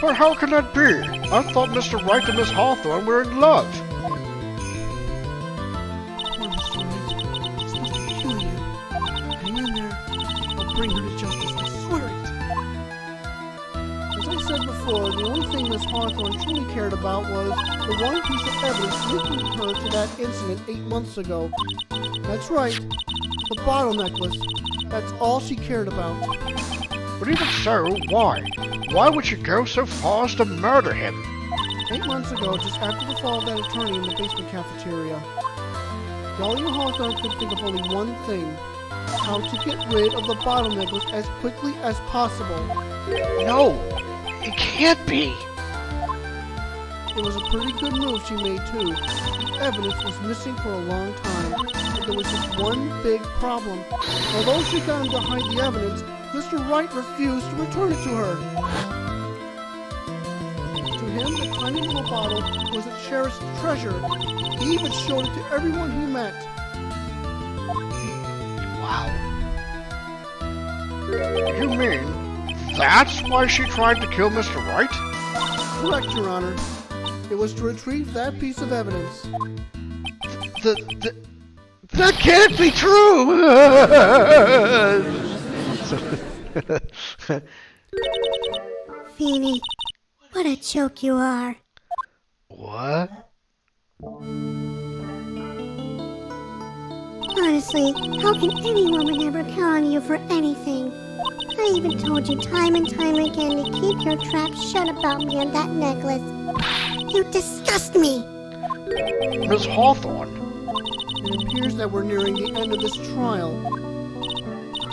But how can that be? I thought Mr. Wright and Miss Hawthorne were in love. Poor Mr. Wright. It's supposed to kill you. Hang in there. I'll bring her to justice. I swear it. As I said before, the only thing Miss Hawthorne truly cared about was the one piece of evidence linking her to that incident 8 months ago. That's right. The bottle necklace. That's all she cared about. But even so, why? Why would she go so far as to murder him? 8 months ago, just after the fall of that attorney in the basement cafeteria, Dahlia Hawthorne could think of only one thing: how to get rid of the bottle necklace as quickly as possible. No, it can't be. It was a pretty good move she made too. The evidence was missing for a long time, but there was just one big problem. Although she got him to hide the evidence, Mr. Wright refused to return it to her. To him, the tiny little bottle was a cherished treasure. He even showed it to everyone he met. Wow. You mean That's why she tried to kill Mr. Wright? Correct, Your Honor. It was to retrieve that piece of evidence. That can't be true! Feeny, what a joke you are. What? Honestly, how can any woman ever count on you for anything? I even told you time and time again to keep your trap shut about me and that necklace. You disgust me! Miss Hawthorne. It appears that we're nearing the end of this trial.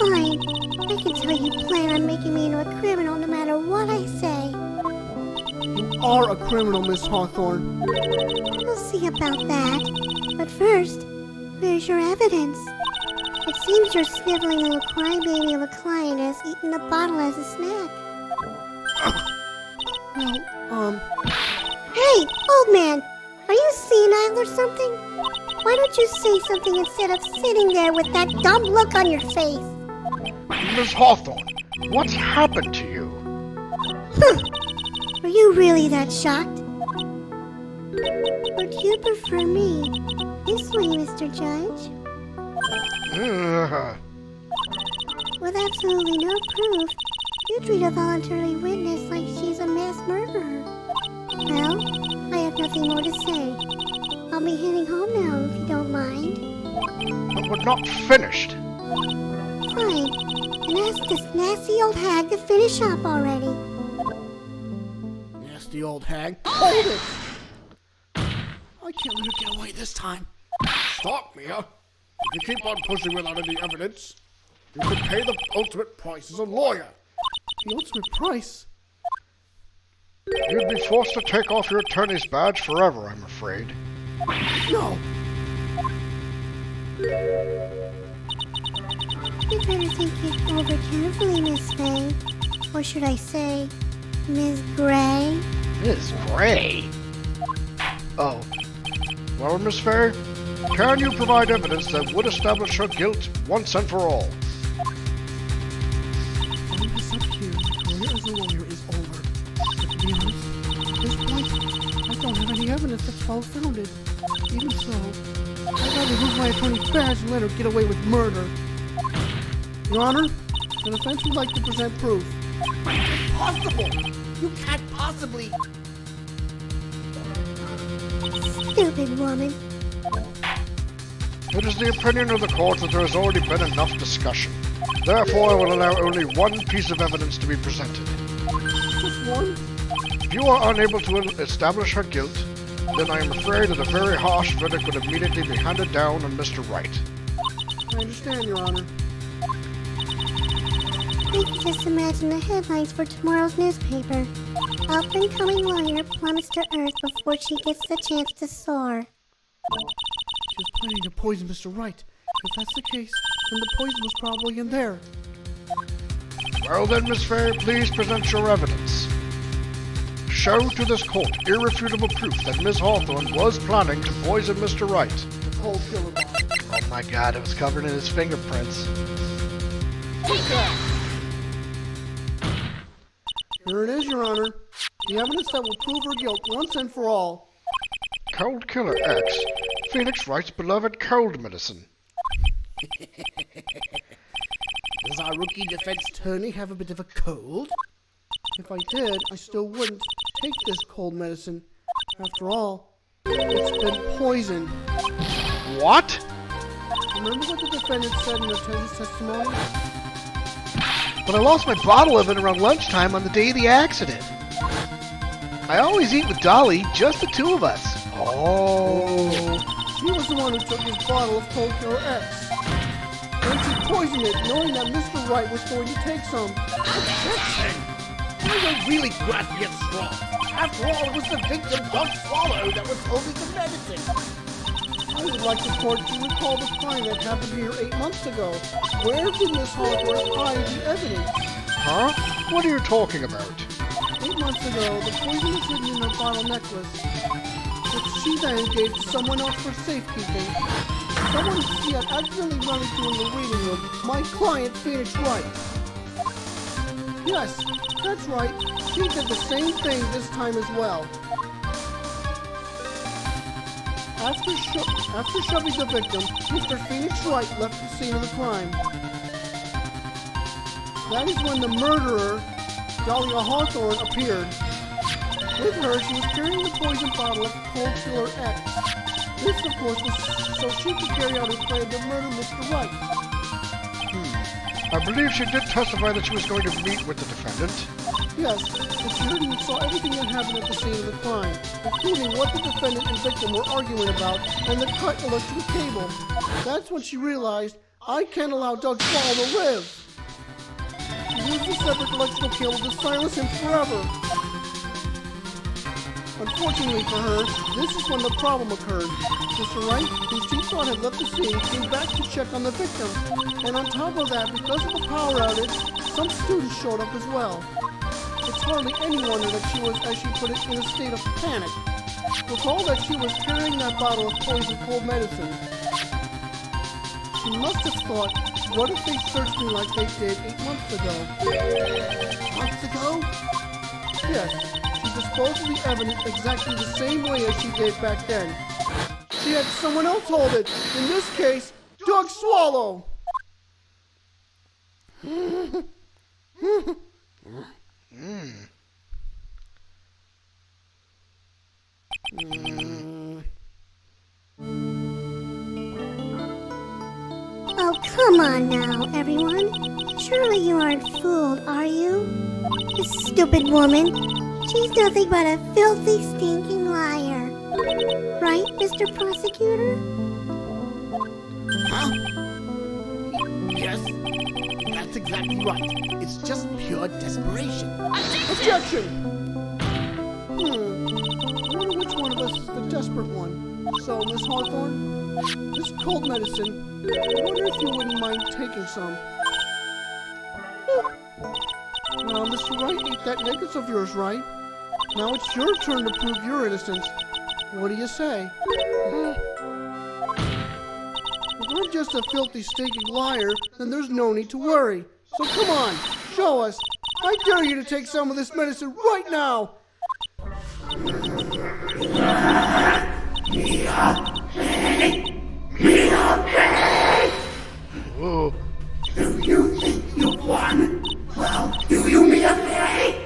Fine. I can tell you plan on making me into a criminal no matter what I say. You are a criminal, Miss Hawthorne. We'll see about that. But first, where's your evidence? It seems your sniveling little crybaby of a client has eaten the bottle as a snack. Well, Hey, old man! Are you senile or something? Why don't you say something instead of sitting there with that dumb look on your face? Miss Hawthorne, what's happened to you? Are you really that shocked? Or do you prefer me? This way, Mr. Judge. With absolutely no proof, you treat a voluntary witness like she's a mass murderer. Well, I have nothing more to say. I'll be heading home now if you don't mind. But we're not finished. Fine. And ask this nasty old hag to finish up already. nasty old hag. Hold it! I can't let her get away this time. Stop, Mia. If you keep on pushing without any evidence, you could pay the ultimate price as a lawyer. The ultimate price? You'd be forced to take off your attorney's badge forever, I'm afraid. No! You better think it over carefully, Miss Faye. Or should I say, Ms. Gray? Miss Gray? Oh. Well, Miss Faye, can you provide evidence that would establish her guilt once and for all? Following this up here, my career as a lawyer is over. But to be honest, at this point, I don't have any evidence that's well-founded. Even so, I'd rather lose my attorney's badge and let her get away with murder. Your Honor, the defense would like to present proof. Impossible! You can't possibly... Stupid woman. It is the opinion of the court that there has already been enough discussion. Therefore, I will allow only one piece of evidence to be presented. Just one? If you are unable to establish her guilt, then I am afraid that a very harsh verdict would immediately be handed down on Mr. Wright. I understand, Your Honor. I can just imagine the headlines for tomorrow's newspaper. Up-and-coming lawyer plummets to earth before she gets the chance to soar. She was planning to poison Mr. Wright. If that's the case, then the poison was probably in there. Well then, Miss Faye, please present your evidence. Show to this court irrefutable proof that Miss Hawthorne was planning to poison Mr. Wright. The cold killer bomb. Oh my god, it was covered in his fingerprints. Here it is, Your Honor. The evidence that will prove her guilt once and for all. Cold Killer X, Phoenix Wright's beloved cold medicine. Does our rookie defense attorney have a bit of a cold? If I did, I still wouldn't take this cold medicine. After all, it's been poisoned. What? Remember what the defendant said in her testimony? But I lost my bottle of it around lunchtime on the day of the accident. I always eat with Dolly, just the two of us. Oh. She was the one who took his bottle of Cold Killer X. And she poisoned it, knowing that Mr. Wright was going to take some. Objection! You were really grasping at straw. After all, it was the victim, Doug Swallow, that was holding the medicine. I would like the court to recall the crime that happened here 8 months ago. Where did Miss Hawthorne hide the evidence? Huh? What are you talking about? 8 months ago, the poison was hidden in her bottle necklace, which she then gave to someone else for safekeeping. Someone she had accidentally run into in the waiting room, my client, Phoenix Wright. Yes, that's right. She did the same thing this time as well. After shoving the victim, Mr. Phoenix Wright left the scene of the crime. That is when the murderer, Dahlia Hawthorne, appeared. With her, she was carrying the poison bottle of Cold Killer X. This, of course, was so she could carry out her plan to murder Mr. Wright. I believe she did testify that she was going to meet with the defendant. Yes, and she heard and saw everything that happened at the scene of the crime, including what the defendant and victim were arguing about and the cut electrical cable. That's when she realized, I can't allow Doug Swallow to live. She used the severed electrical cable to silence him forever. Unfortunately for her, this is when the problem occurred. Mr. Wright, who she thought had left the scene, came back to check on the victim. And on top of that, because of the power outage, some students showed up as well. It's hardly any wonder that she was, as she put it, in a state of panic. Recall that she was carrying that bottle of poison cold medicine. She must have thought, what if they searched me like they did 8 months ago? Months ago? Yes. Disposed of the evidence exactly the same way as she did back then. She had someone else hold it. In this case, Doug Swallow. Oh, come on now, everyone. Surely you aren't fooled, are you? This stupid woman. She's nothing but a filthy, stinking liar. Right, Mr. Prosecutor? Huh? Yes, that's exactly right. It's just pure desperation. Objection! I wonder which one of us is the desperate one. So, Miss Hawthorne, this cold medicine, I wonder if you wouldn't mind taking some. Now, Mr. Wright ate that necklace of yours, right? Now it's your turn to prove your innocence. What do you say? If I'm just a filthy, stinking liar, then there's no need to worry. So come on, show us. I dare you to take some of this medicine right now. Oh. Do you think you won? Well, do you me a favor?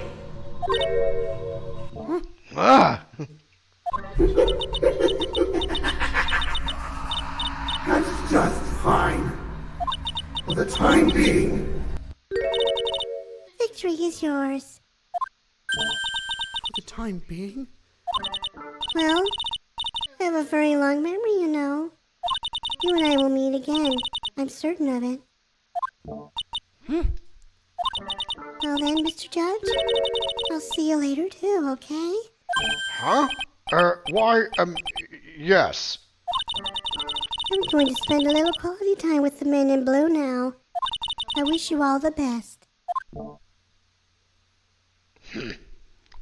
Ah! That's just fine. For the time being. Victory is yours. For the time being? Well, I have a very long memory, you know. You and I will meet again. I'm certain of it. Well then, Mr. Judge, I'll see you later too, okay? Huh? Why, yes. I'm going to spend a little quality time with the men in blue now. I wish you all the best.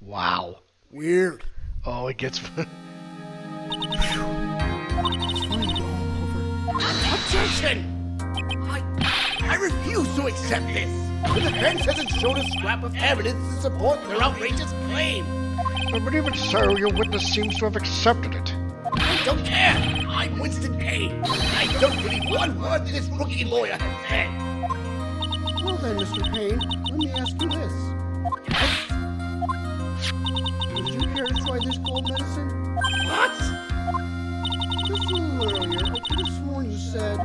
Wow. Weird. Oh, it gets... It's finally all over. Objection! I refuse to accept this. The defense hasn't shown a scrap of evidence to support their outrageous claim. But even so, your witness seems to have accepted it. I don't care. I'm Winston Payne. I don't believe one word that this rookie lawyer has said. Well then, Mr. Payne, let me ask you this. Would you care to try this cold medicine? What? Just a little earlier, I could have sworn you said...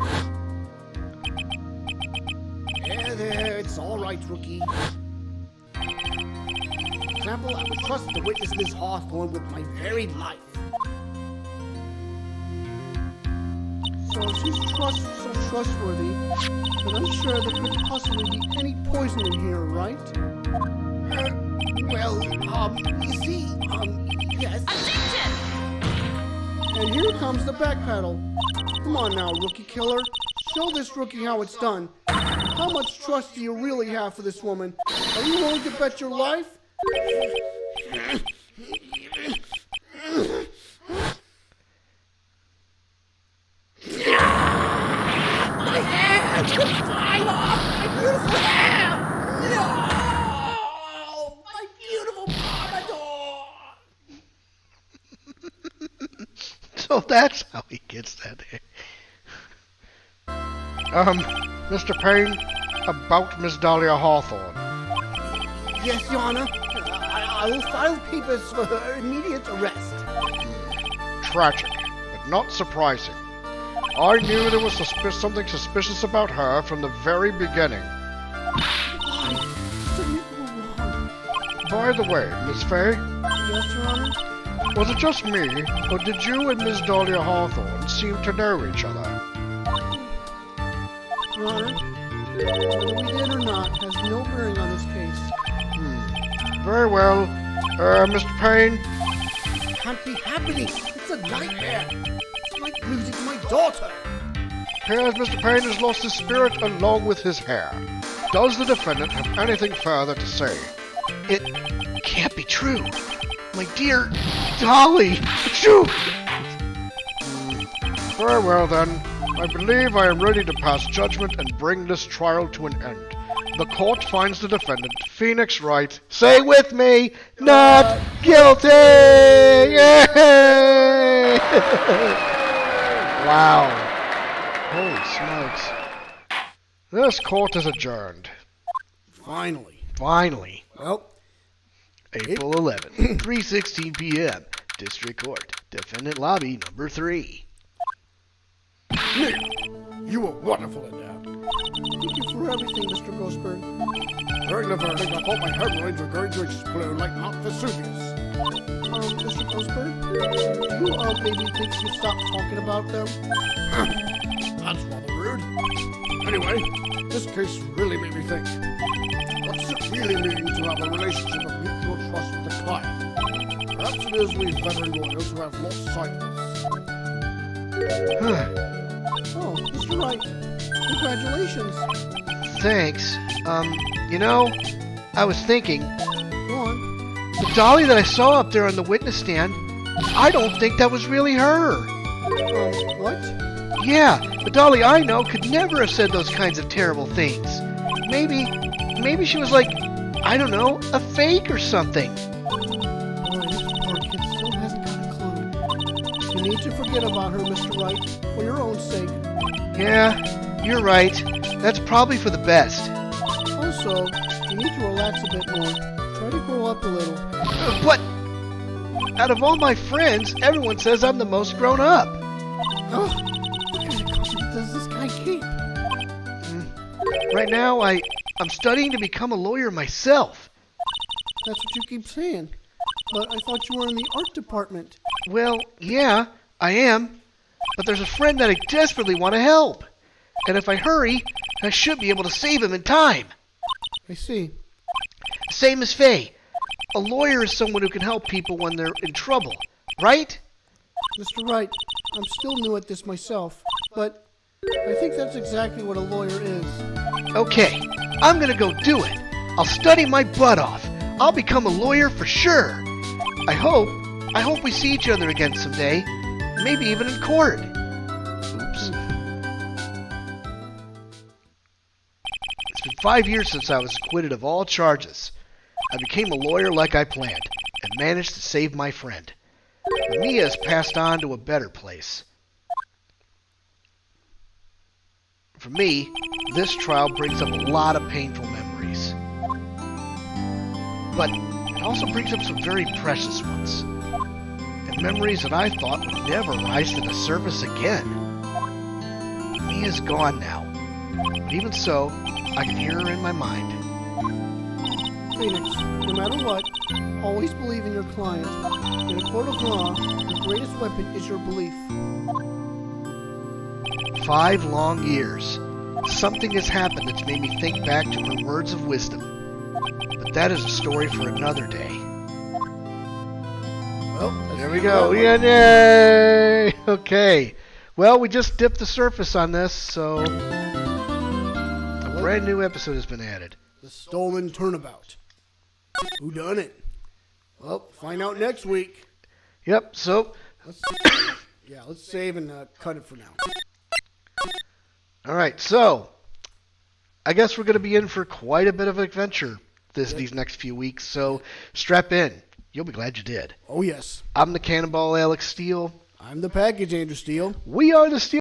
There, it's all right, rookie. For example, I would trust the witness Miss Hawthorne with my very life. So she's so trustworthy, but I'm sure there couldn't possibly be any poison in here, right? Well, you see, yes. And here comes the backpedal. Come on now, rookie killer. Show this rookie how it's done. How much trust do you really have for this woman? Are you willing to bet your life? My hair! Fly off! My beautiful hair! No! So that's how he gets that. Mr. Payne, about Miss Dahlia Hawthorne. Yes, Your Honor. I will file papers for her immediate arrest. Tragic, but not surprising. I knew there was something suspicious about her from the very beginning. Why? Submit were wrong. By the way, Miss Fay, Yes, Your Honor? was it just me, or did you and Miss Dahlia Hawthorne seem to know each other? Your Honor, whether we did or not has no bearing on this case. Very well. Mr. Payne, It can't be happening. It's a nightmare. It's like losing my daughter. appears Mr. Payne has lost his spirit along with his hair. Does the defendant have anything further to say? It can't be true. My dear Dolly. Shoo! Very well then. I believe I am ready to pass judgment and bring this trial to an end. The court finds the defendant, Phoenix Wright. Say with me, not guilty! Yay! Wow. Holy smokes. This court is adjourned. Finally. Finally. Well, April 11th, 3:16 p.m. District Court. Defendant Lobby number 3. Neil, you were wonderful in that. thank you for everything, Mr. Ghostberg. During the verdict, I thought my hemorrhoids were going to explode like Mount Vesuvius. Mr. Ghostberg, do you, maybe think you should stop talking about them? That's rather rude. Anyway, this case really made me think. What's it really mean to have a relationship of mutual trust with the client? Perhaps it is we veteran lawyers who have lost sight of this. Oh, Mr. Wright, congratulations. Thanks. You know, I was thinking, Go on. the Dolly that I saw up there on the witness stand, I don't think that was really her. What? Yeah, the Dolly I know could never have said those kinds of terrible things. Maybe she was like, I don't know, a fake or something. Boy, this poor kid still hasn't got a clue. You need to forget about her, Mr. Wright, for your own sake. Yeah, you're right. That's probably for the best. Also, you need to relax a bit more. Try to grow up a little. But out of all my friends, everyone says I'm the most grown up. Oh, what kind of company does this guy keep? Right now, I'm studying to become a lawyer myself. That's what you keep saying. But I thought you were in the art department. Well, yeah, I am. But there's a friend that I desperately want to help. And if I hurry, I should be able to save him in time. I see. Same as Faye. A lawyer is someone who can help people when they're in trouble, right? Mr. Wright, I'm still new at this myself, but I think that's exactly what a lawyer is. Okay, I'm gonna go do it. I'll study my butt off. I'll become a lawyer for sure. I hope we see each other again someday. Maybe even in court. Oops. It's been 5 years since I was acquitted of all charges. I became a lawyer like I planned, and managed to save my friend. But Mia has passed on to a better place. For me, this trial brings up a lot of painful memories. But it also brings up some very precious ones. And memories that I thought would never rise to the surface again. Mia's gone now. But even so, I can hear her in my mind. Phoenix, no matter what, always believe in your client. In a court of law, your greatest weapon is your belief. 5 long years. Something has happened that's made me think back to her words of wisdom. But that is a story for another day. Well, There we go. Yay! Okay. Well, we just dipped the surface on this, so a brand new episode has been added. The stolen turnabout. Who done it? Well, find out next week. Yep, so, Let's save and cut it for now. alright, so, I guess we're going to be in for quite a bit of adventure these next few weeks, so strap in. You'll be glad you did. Oh, yes. I'm the Cannonball Alex Steele. I'm the package, Andrew Steele. We are the Steel